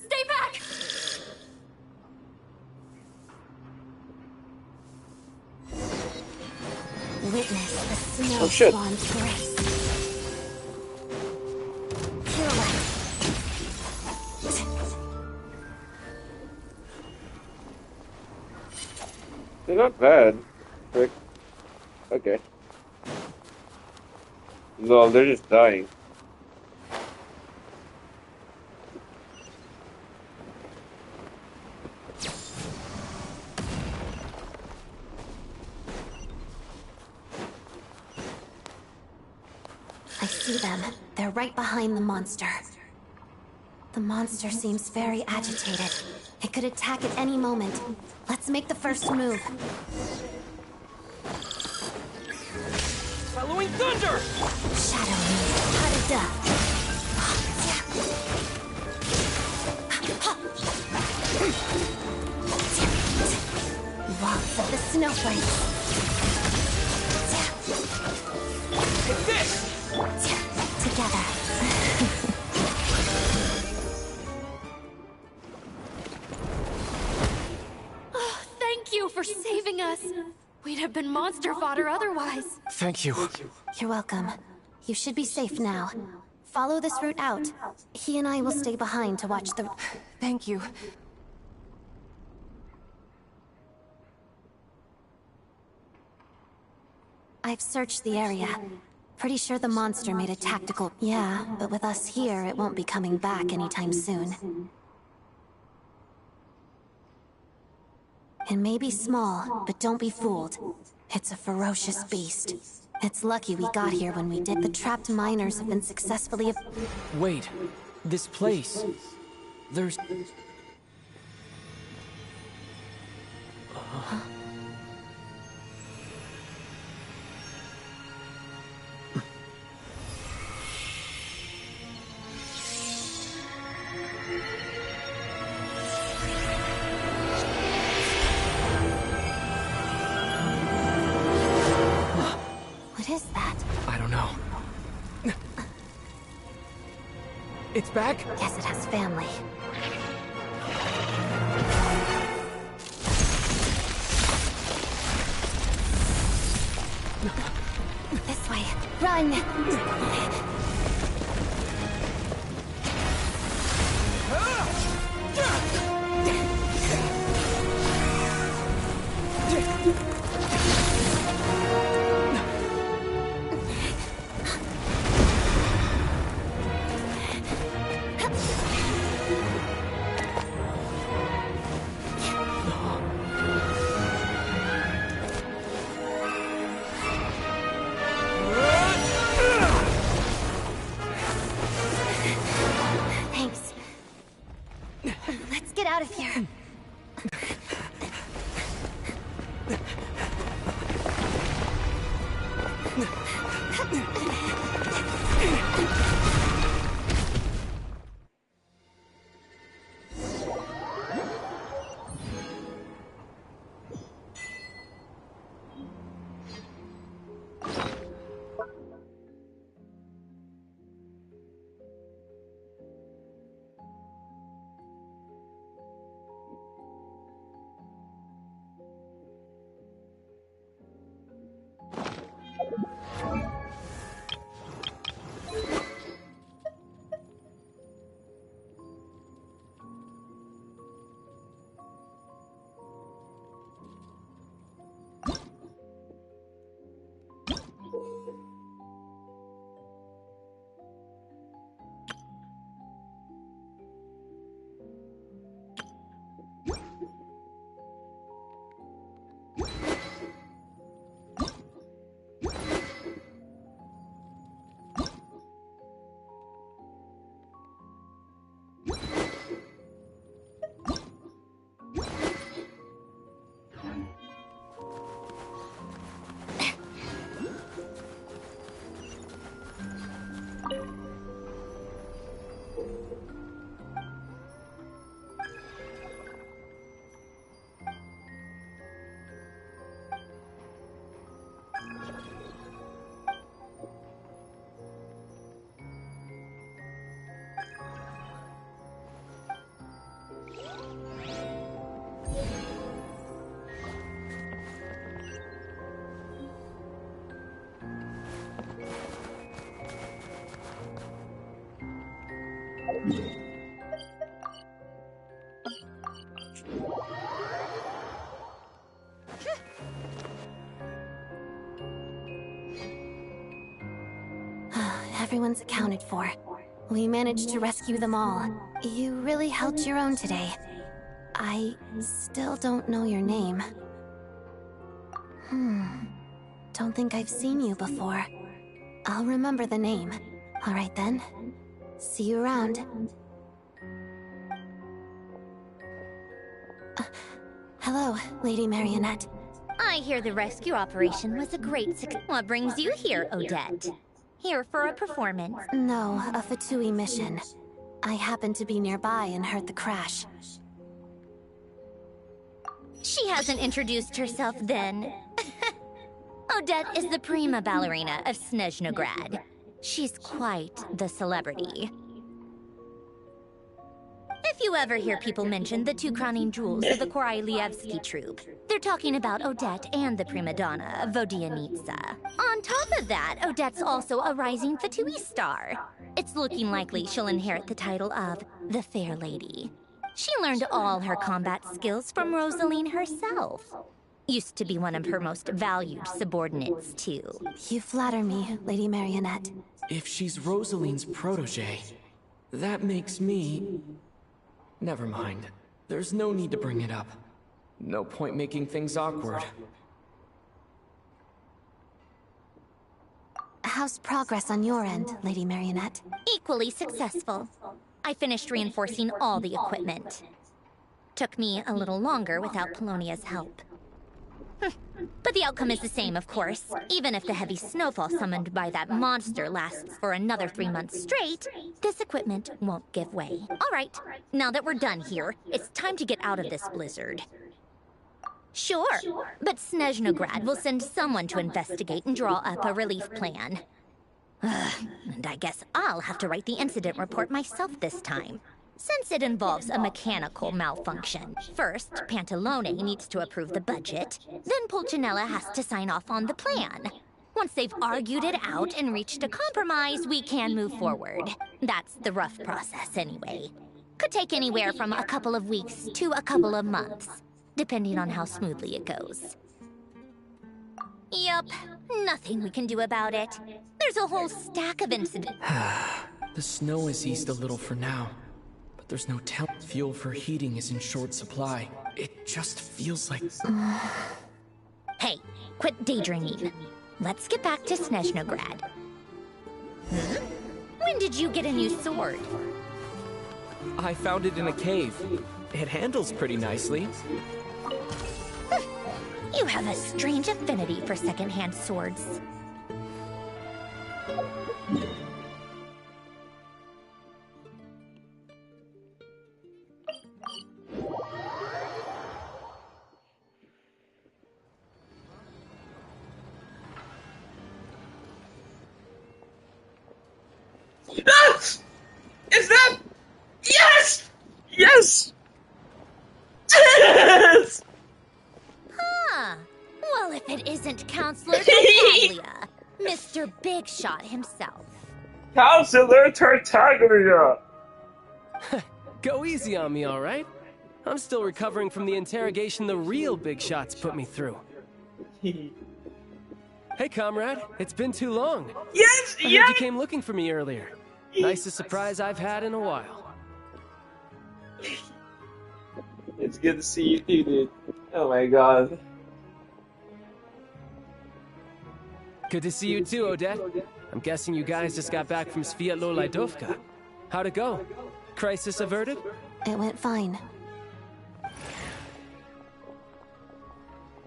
Stay back! Witness the snow Oh, shit. swan's grace. Pirouette. They're not bad. Frick. Okay. No, they're just dying. I see them. They're right behind the monster. The monster seems very agitated. It could attack at any moment. Let's make the first move. Following thunder! Shadow move. Harada. Waltz of the snowflakes. Take this! Together. Thank you for saving us. We'd have been monster fodder otherwise. Thank you. You're welcome. You should be safe now. Follow this route out. He and I will stay behind to watch the... Thank you. I've searched the area. Pretty sure the monster made a tactical... Yeah, but with us here, it won't be coming back anytime soon. It may be small, but don't be fooled. It's a ferocious beast. It's lucky we got here when we did. The trapped miners have been successfully... Wait, this place... There's... What is that? I don't know. It's back? Guess it has family. This way. Run! Thanks. Let's get out of here. Everyone's accounted for. We managed to rescue them all. You really held your own today. I still don't know your name. Don't think I've seen you before. I'll remember the name. All right then. See you around. Hello, Lady Marionette. I hear the rescue operation was a great success. What brings you here, Odette? Here for a performance? No, a Fatui mission. I happened to be nearby and heard the crash. She hasn't introduced herself then. Odette is the prima ballerina of Snezhnograd. She's quite the celebrity. If you ever hear people mention the two crowning jewels of the Korailievsky troupe, they're talking about Odette and the prima donna, Vodianitsa. On top of that, Odette's also a rising Fatui star. It's looking likely she'll inherit the title of the Fair Lady. She learned all her combat skills from Rosaline herself. Used to be one of her most valued subordinates, too. You flatter me, Lady Marionette. If she's Rosaline's protege, that makes me... Never mind. There's no need to bring it up. No point making things awkward. How's progress on your end, Lady Marionette? Equally successful. I finished reinforcing all the equipment. Took me a little longer without Polonia's help. But the outcome is the same, of course. Even if the heavy snowfall summoned by that monster lasts for another 3 months straight, this equipment won't give way. All right, now that we're done here, it's time to get out of this blizzard. Sure, but Snezhnograd will send someone to investigate and draw up a relief plan. And I guess I'll have to write the incident report myself this time, since it involves a mechanical malfunction. First, Pantalone needs to approve the budget, then Pulcinella has to sign off on the plan. Once they've argued it out and reached a compromise, we can move forward. That's the rough process anyway. Could take anywhere from a couple of weeks to a couple of months, depending on how smoothly it goes. Yup, nothing we can do about it. There's a whole stack of incidents. The snow has eased a little for now. There's no fuel for heating is in short supply. It just feels like... Hey, quit daydreaming. Let's get back to Snezhnograd. When did you get a new sword? I found it in a cave. It handles pretty nicely. You have a strange affinity for second-hand swords. Is that... Yes! Yes! Yes! Huh. Well, if it isn't Counselor Tartaglia, Mr. Big Shot himself. Counselor Tartaglia! Go easy on me, all right? I'm still recovering from the interrogation the real Big Shots put me through. Hey, comrade. It's been too long. Yes, I heard you came looking for me earlier. Nicest surprise I've had in a while. It's good to see you too, dude. Oh my god. Good to see you too, Odette. I'm guessing you guys just got back from Sviatlo Laidovka. How'd it go? Crisis averted? It went fine.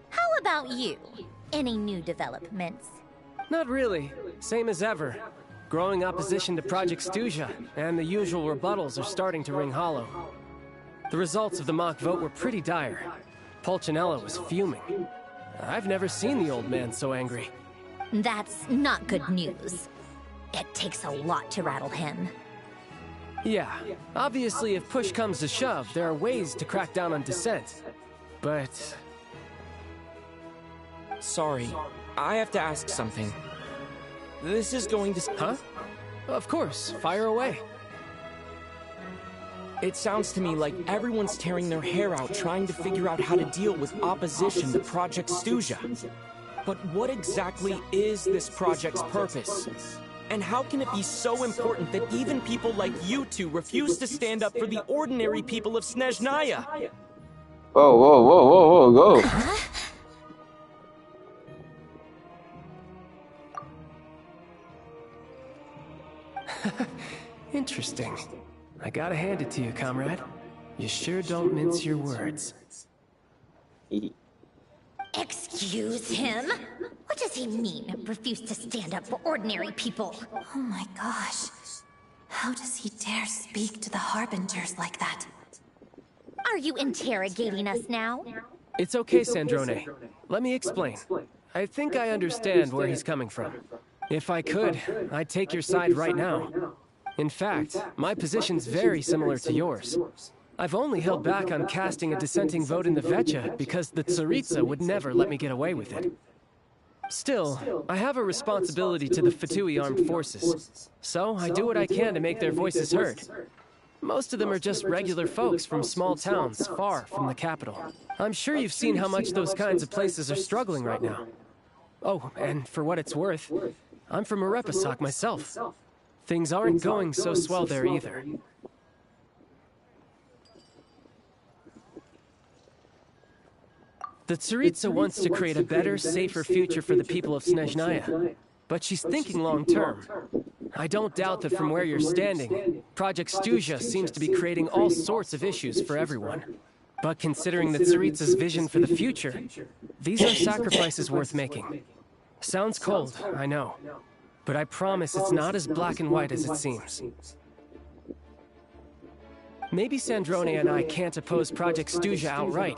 How about you? Any new developments? Not really. Same as ever. Growing opposition to Project Stuja, and the usual rebuttals are starting to ring hollow. The results of the mock vote were pretty dire. Pulcinella was fuming. I've never seen the old man so angry. That's not good news. It takes a lot to rattle him. Yeah, obviously if push comes to shove, there are ways to crack down on dissent. But... Sorry, I have to ask something. This is going to... Huh? Of course, fire away. It sounds to me like everyone's tearing their hair out trying to figure out how to deal with opposition to Project Stuja. But what exactly is this project's purpose? And how can it be so important that even people like you two refuse to stand up for the ordinary people of Snezhnaya? Whoa, whoa, whoa, whoa, whoa, whoa. Interesting. I gotta hand it to you, comrade. You sure don't mince your words. Excuse him? What does he mean, refuse to stand up for ordinary people? Oh my gosh. How does he dare speak to the Harbingers like that? Are you interrogating us now? It's okay, Sandrone. Let me explain. I think I understand where he's coming from. If I could, I'd take your side right now. In fact, my position's very similar to yours. I've only held back on casting a dissenting vote in the Vecha because the Tsaritsa would never let me get away with it. Still, I have a responsibility to the Fatui armed forces, so I do what I can to make their voices heard. Most of them are just regular folks from small towns far from the capital. I'm sure you've seen how much those kinds of places are struggling right now. Oh, and for what it's worth, I'm from Arepasak myself. Things aren't going so swell there either. The Tsaritsa wants to create a better, safer future for the people of Snezhnaya, but she's thinking long-term. I don't doubt that from where you're standing, Project Stuja seems to be creating all sorts of issues for everyone. But considering the Tsaritsa's vision for the future, these are sacrifices worth making. Sounds cold, I know. But I promise it's not as black and white as it seems. Maybe Sandrone and I can't oppose Project Stuja outright,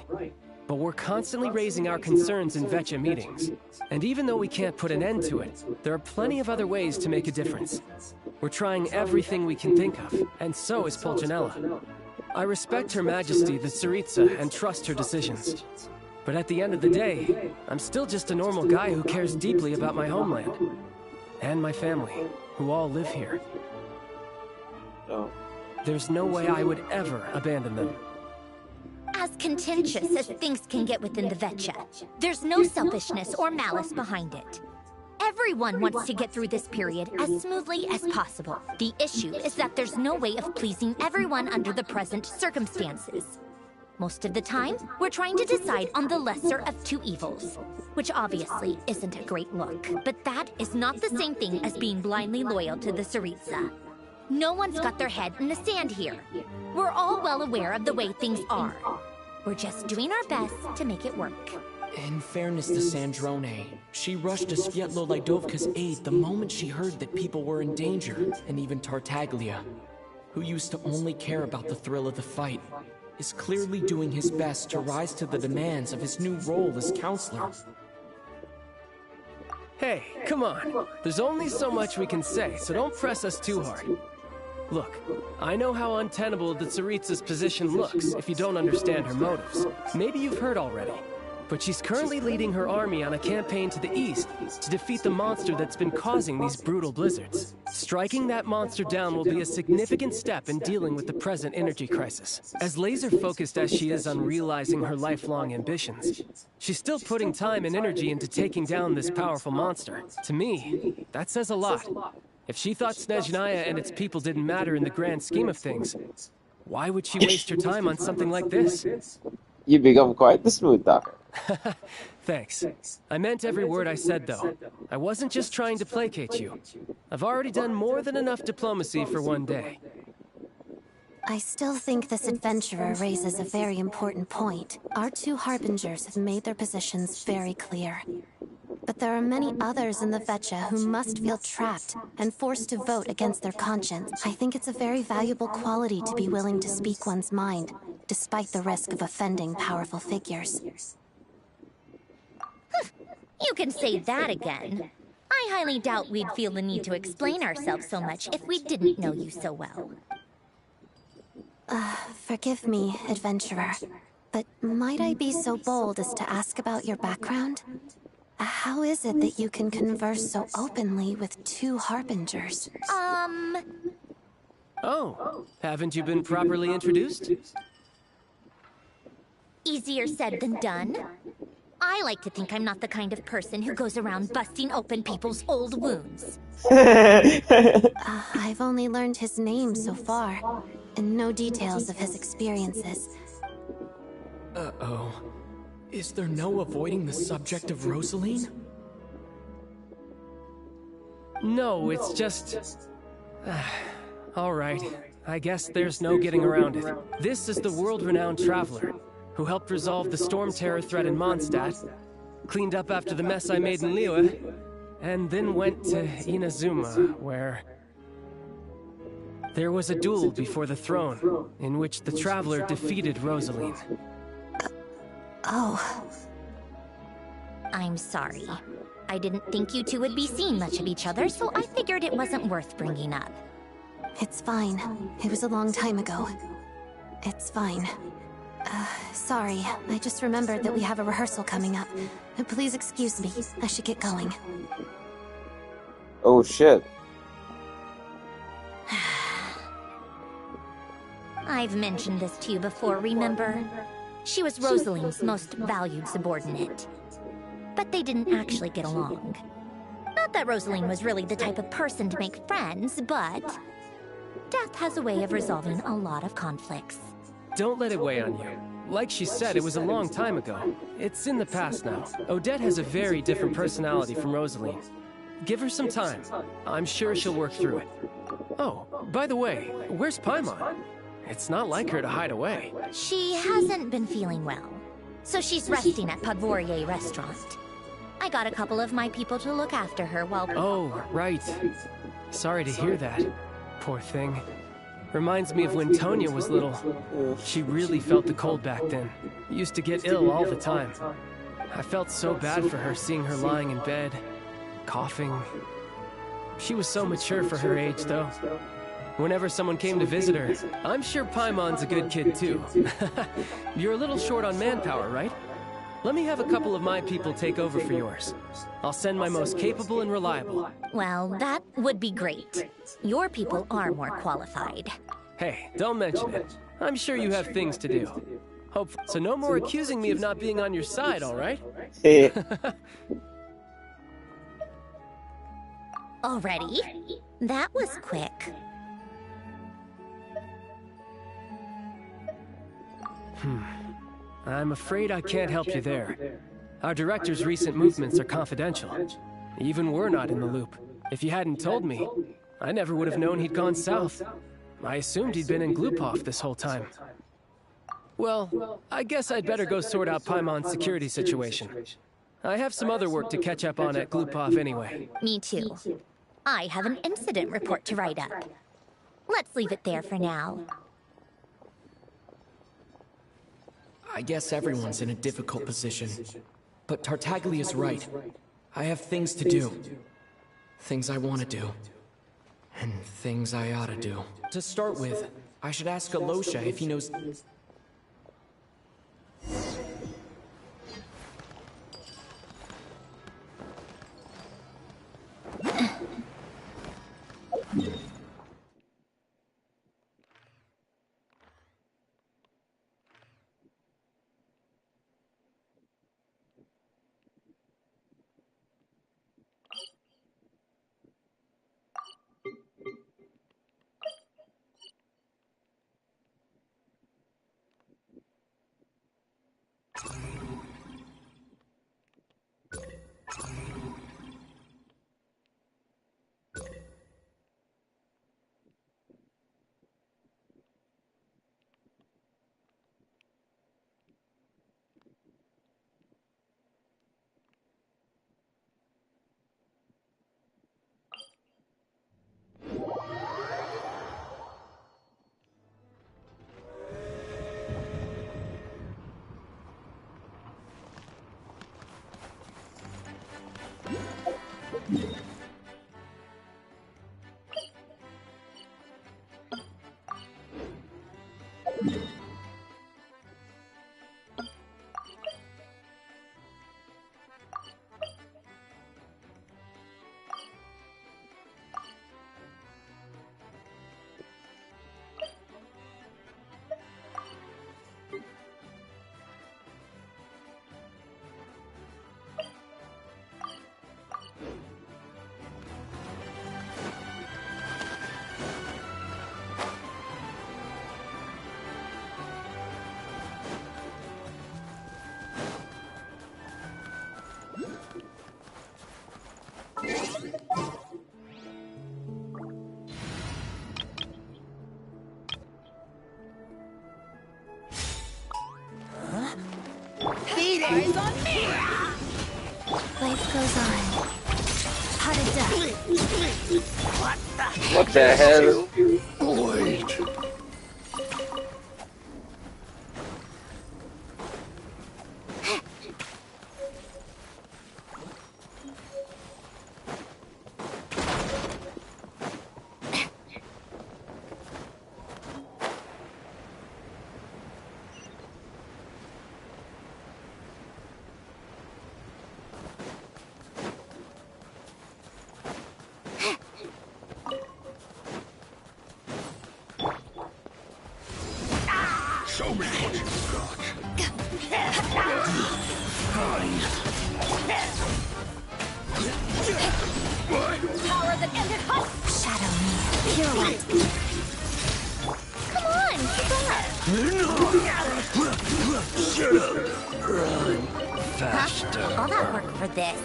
but we're constantly raising our concerns in Vecha meetings. And even though we can't put an end to it, there are plenty of other ways to make a difference. We're trying everything we can think of, and so is Pulcinella. I respect Her Majesty the Tsaritsa and trust her decisions. But at the end of the day, I'm still just a normal guy who cares deeply about my homeland. And my family, who all live here. Oh. There's no way I would ever abandon them. As contentious as things can get within the Vecha, there's no selfishness or malice behind it. Everyone wants to get through this period as smoothly as possible. The issue is that there's no way of pleasing everyone under the present circumstances. Most of the time, we're trying to decide on the lesser of two evils, which obviously isn't a great look. But that is not the same thing as being blindly loyal to the Tsaritsa. No one's got their head in the sand here. We're all well aware of the way things are. We're just doing our best to make it work. In fairness to Sandrone, she rushed to Svietlo Lidovka's aid the moment she heard that people were in danger, and even Tartaglia, who used to only care about the thrill of the fight, is clearly doing his best to rise to the demands of his new role as counselor. Hey, come on. There's only so much we can say, so don't press us too hard. Look, I know how untenable the Tsaritsa's position looks if you don't understand her motives. Maybe you've heard already. But she's currently leading her army on a campaign to the east to defeat the monster that's been causing these brutal blizzards. Striking that monster down will be a significant step in dealing with the present energy crisis. As laser-focused as she is on realizing her lifelong ambitions, she's still putting time and energy into taking down this powerful monster. To me, that says a lot. If she thought Snezhnaya and its people didn't matter in the grand scheme of things, why would she waste her time on something like this? You become quite the smooth talker. Thanks. I meant every word I said, though. I wasn't just trying to placate you. I've already done more than enough diplomacy for one day. I still think this adventurer raises a very important point. Our two Harbingers have made their positions very clear. But there are many others in the Vecha who must feel trapped and forced to vote against their conscience. I think it's a very valuable quality to be willing to speak one's mind, despite the risk of offending powerful figures. You can say that again. I highly doubt we'd feel the need to explain ourselves so much if we didn't know you so well. Forgive me, adventurer, but might I be so bold as to ask about your background? How is it that you can converse so openly with two Harbingers? Oh, haven't you been properly introduced? Easier said than done. I like to think I'm not the kind of person who goes around busting open people's old wounds. I've only learned his name so far, and no details of his experiences. Uh-oh. Is there no avoiding the subject of Rosaline? No, it's just... All right, I guess there's no getting around it. This is the world-renowned traveler, who helped resolve the storm terror threat in Mondstadt, cleaned up after the mess I made in Liyue, and then went to Inazuma, where... there was a duel before the throne, in which the traveler defeated Rosaline. Oh. I'm sorry. I didn't think you two would be seeing much of each other, so I figured it wasn't worth bringing up. It's fine. It was a long time ago. It's fine. Sorry. I just remembered that we have a rehearsal coming up. Please excuse me. I should get going. Oh shit. I've mentioned this to you before, remember? She was Rosaline's most valued subordinate. But they didn't actually get along. Not that Rosaline was really the type of person to make friends, but... death has a way of resolving a lot of conflicts. Don't let it weigh on you. Like she said, it was a long time ago. It's in the past now. Odette has a very different personality from Rosaline. Give her some time. I'm sure she'll work through it. Oh, by the way, where's Paimon? It's not like her to hide away. She hasn't been feeling well, so she's resting at Podvorier Restaurant. I got a couple of my people to look after her while... Oh, right. Sorry to hear that. Poor thing. Reminds me of when Tonya was little. She really felt the cold back then. Used to get ill all the time. I felt so bad for her seeing her lying in bed, coughing. She was so mature for her age, though. Whenever someone came to visit her, I'm sure Paimon's a good kid, too. You're a little short on manpower, right? Let me have a couple of my people take over for yours. I'll send my most capable and reliable. Well, that would be great. Your people are more qualified. Hey, don't mention it. I'm sure you have things to do. So no more accusing me of not being on your side, all right? Already? That was quick. I'm afraid I can't help you there. Our director's recent movements are confidential. Even we're not in the loop. If you hadn't told me, I never would have known he'd gone south. I assumed he'd been in Glupov this whole time. Well, I guess I'd better go sort out Paimon's security situation. I have some other work to catch up on at Glupov anyway. Me too. I have an incident report to write up. Let's leave it there for now. I guess everyone's in a difficult position. But Tartaglia's right. I have things to do. Things I want to do. And things I ought to do. To start with, I should ask Alosha if he knows... Eyes on me! Life goes on. Pot of death. What the hell? Wait. Show me what you've got. Fine. Power that ended hot! Shadow me. Pirouette. Come on, Shut up. Run faster. Huh? All that work for this.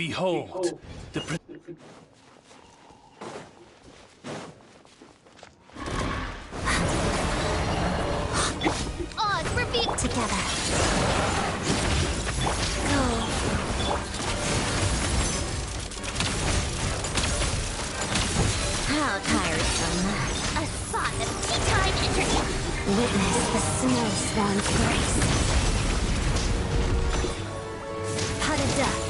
Behold, the on, repeat Together. Go. How tiresome. a spot of tea time entertainment. Witness the snow swan's grace. Pot of death.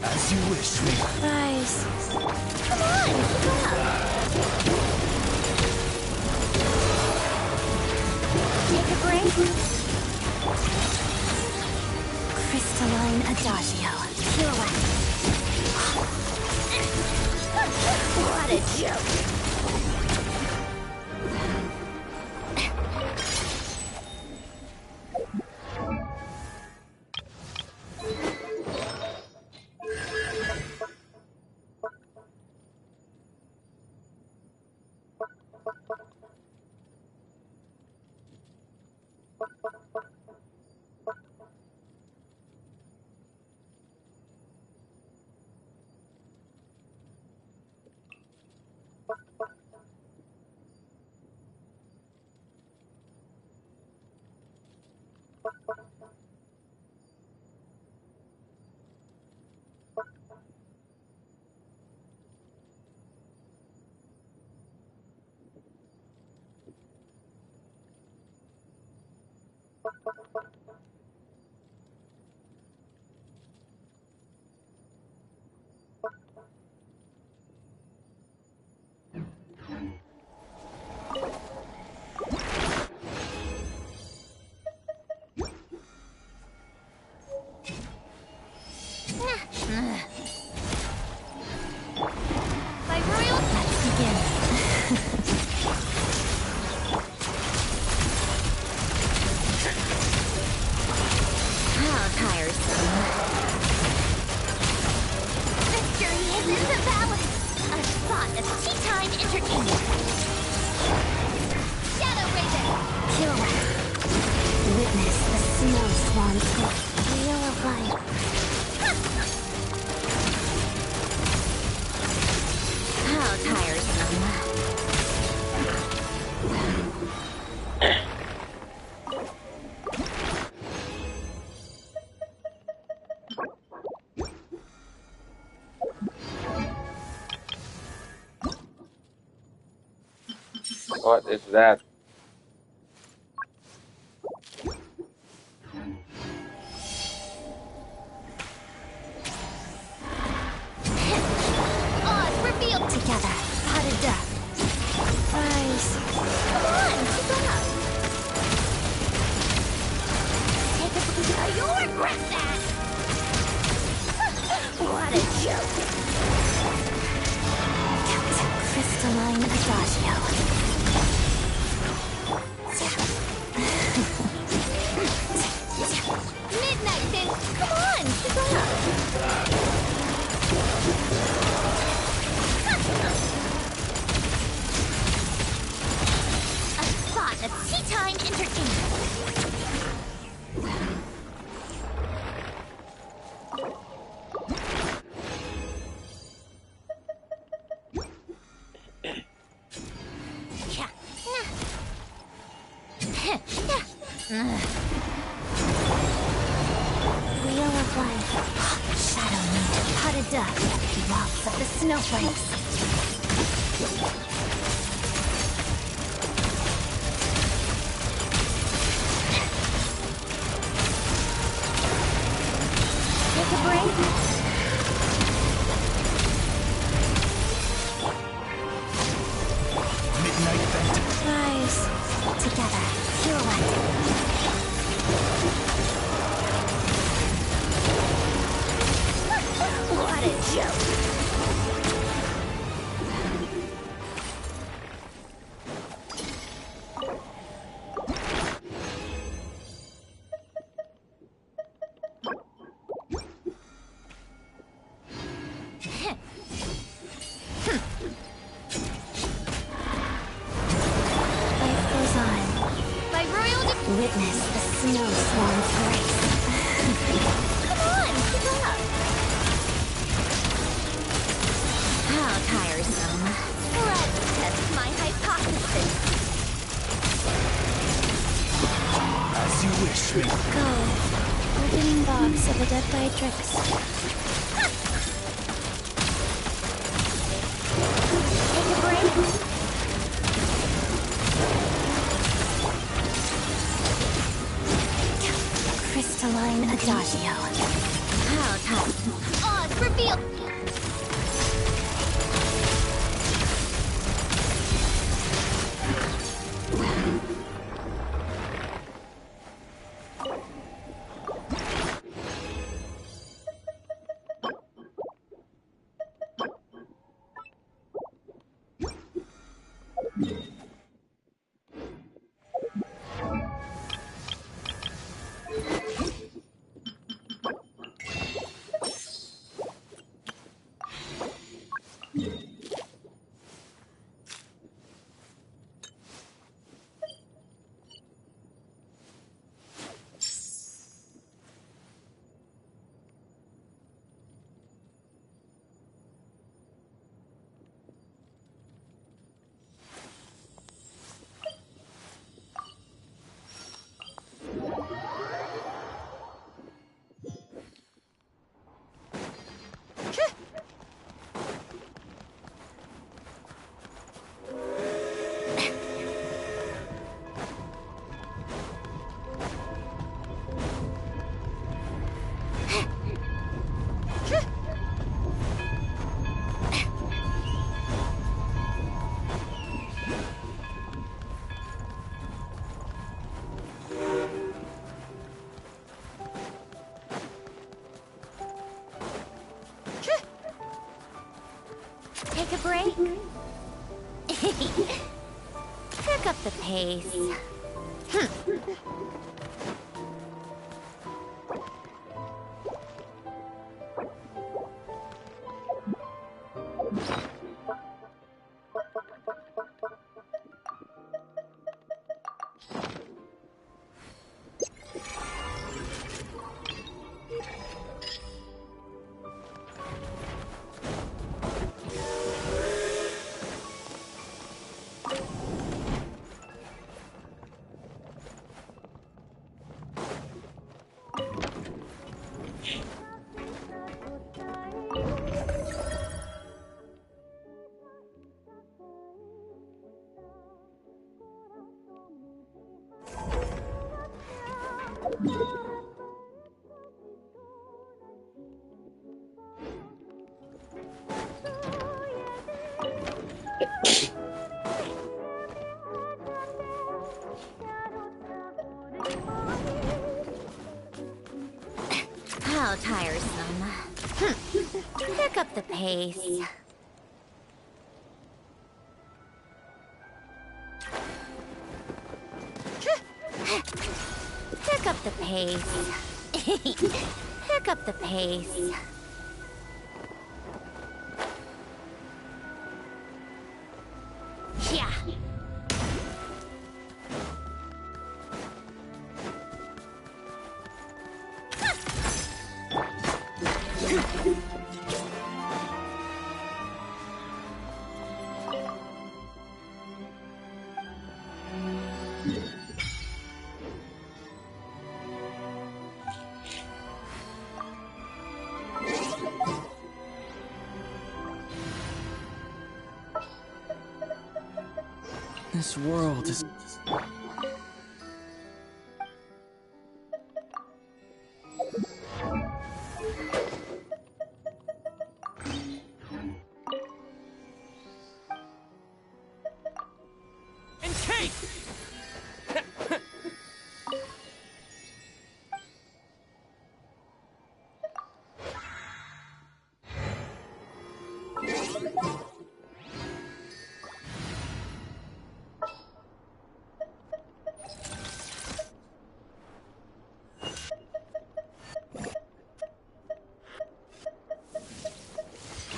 as you wish me. Rise. Come on, keep up. Take a break. Crystalline adagio. Pirouette. What a joke. My royal, Let's begin. How tiresome. victory is in the balance. A spot of tea time entertainment. Shadow Raven. Pirouette. Witness the snow swan's grace. Wheel of life. How tiresome. What is that? Odds revealed together. How to death. Rise. Come on, keep up. Take a now you'll regret that. What a joke. Crystalline Adagio. Midnight then. Come on, keep up. A spot of tea time entertainment. Wheel of life. Shadow moon. Pot of death. Waltz of the snowflakes. Take a break. Midnight Phantom. Rise. Together. Pirouette. What a joke. Life goes on. By royal witness the snow swarm's grace. Come on, keep up. How tiresome. Let's test my hypothesis. As you wish, me. Go. Opening box of the Dead by Tricks. Take a break. Crystalline Adagio. How tight. Odds revealed. Take a break. Pick up the pace. How tiresome. Pick up the pace. Pick up the pace. Pick up the pace. Yeah. This world is... And cake!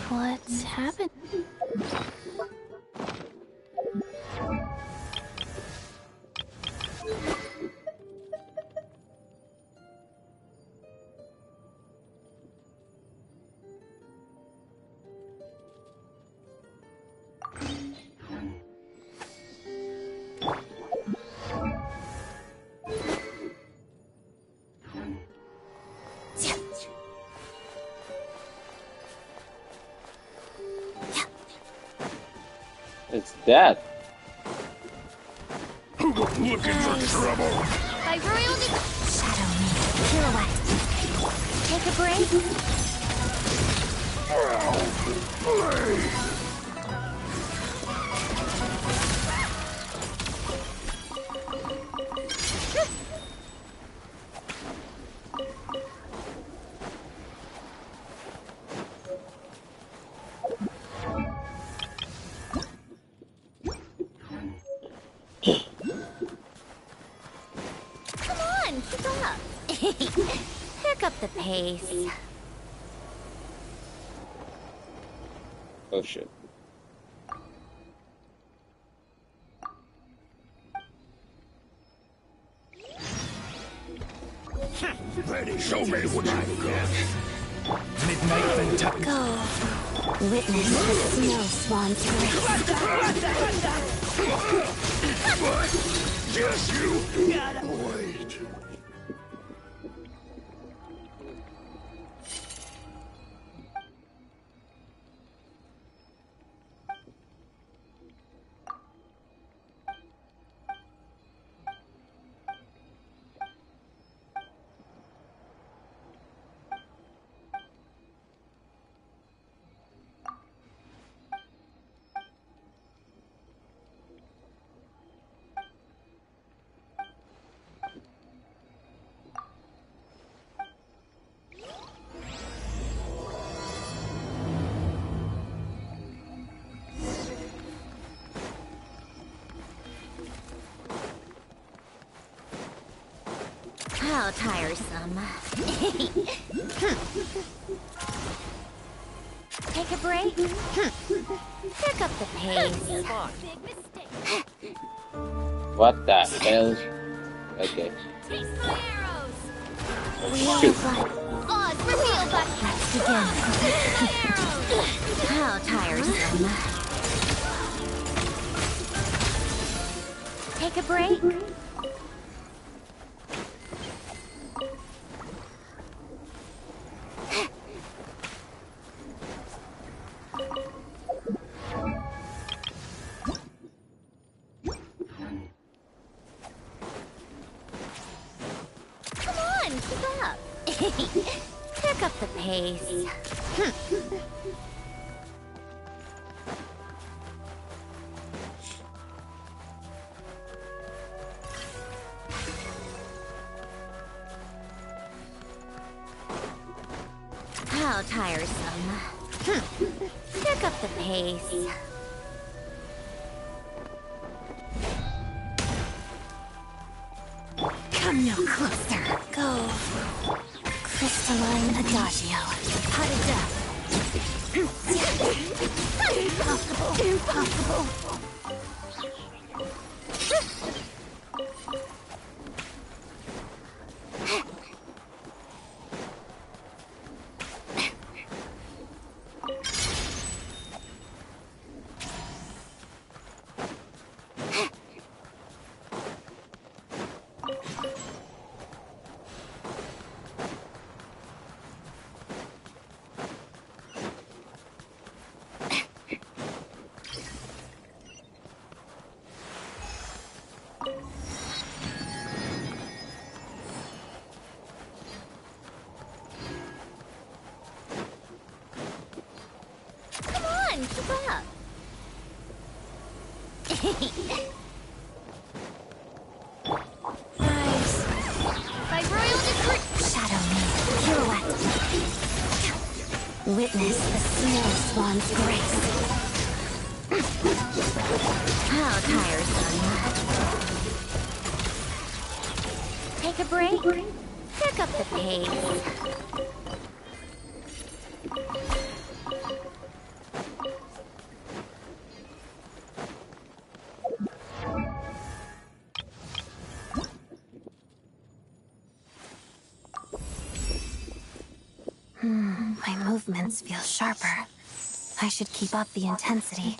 What's happened? It's dead. Looking for trouble? By royal Shadow me. Pirouette. Take a break. Come on, keep up. Pick up the pace. Oh shit. Ready, show me what you've got. Midnight Fantastic. Go. Witness the snow swan's race. Just you. Wait. How tiresome. Take a break. Pick up the pace. What the hell? Okay. Taste my arrows. Shoot. Oz, reveal button. Let's begin. Taste my arrows. How tiresome. Take a break. Come Pick up the pace. How tiresome. Pick up the pace. Come no closer. Go. Crystalline Adagio. Pot of death. Impossible. Impossible. Keep up. Rise. By royal decree. Shadow me. Pirouette. Witness the snow swan's grace. How tiresome. Take a break. Pick up the pace. My movements feel sharper. I should keep up the intensity.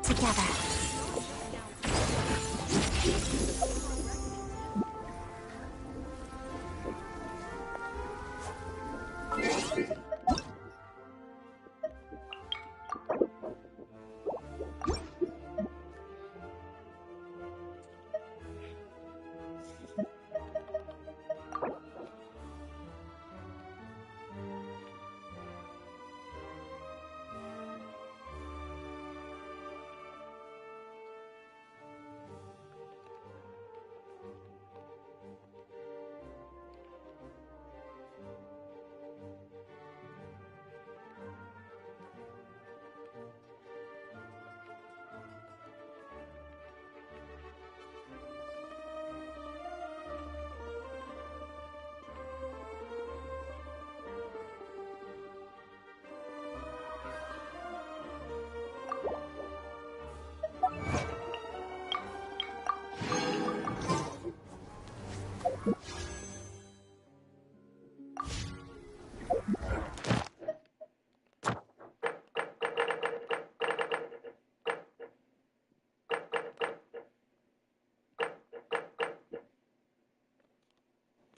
Together.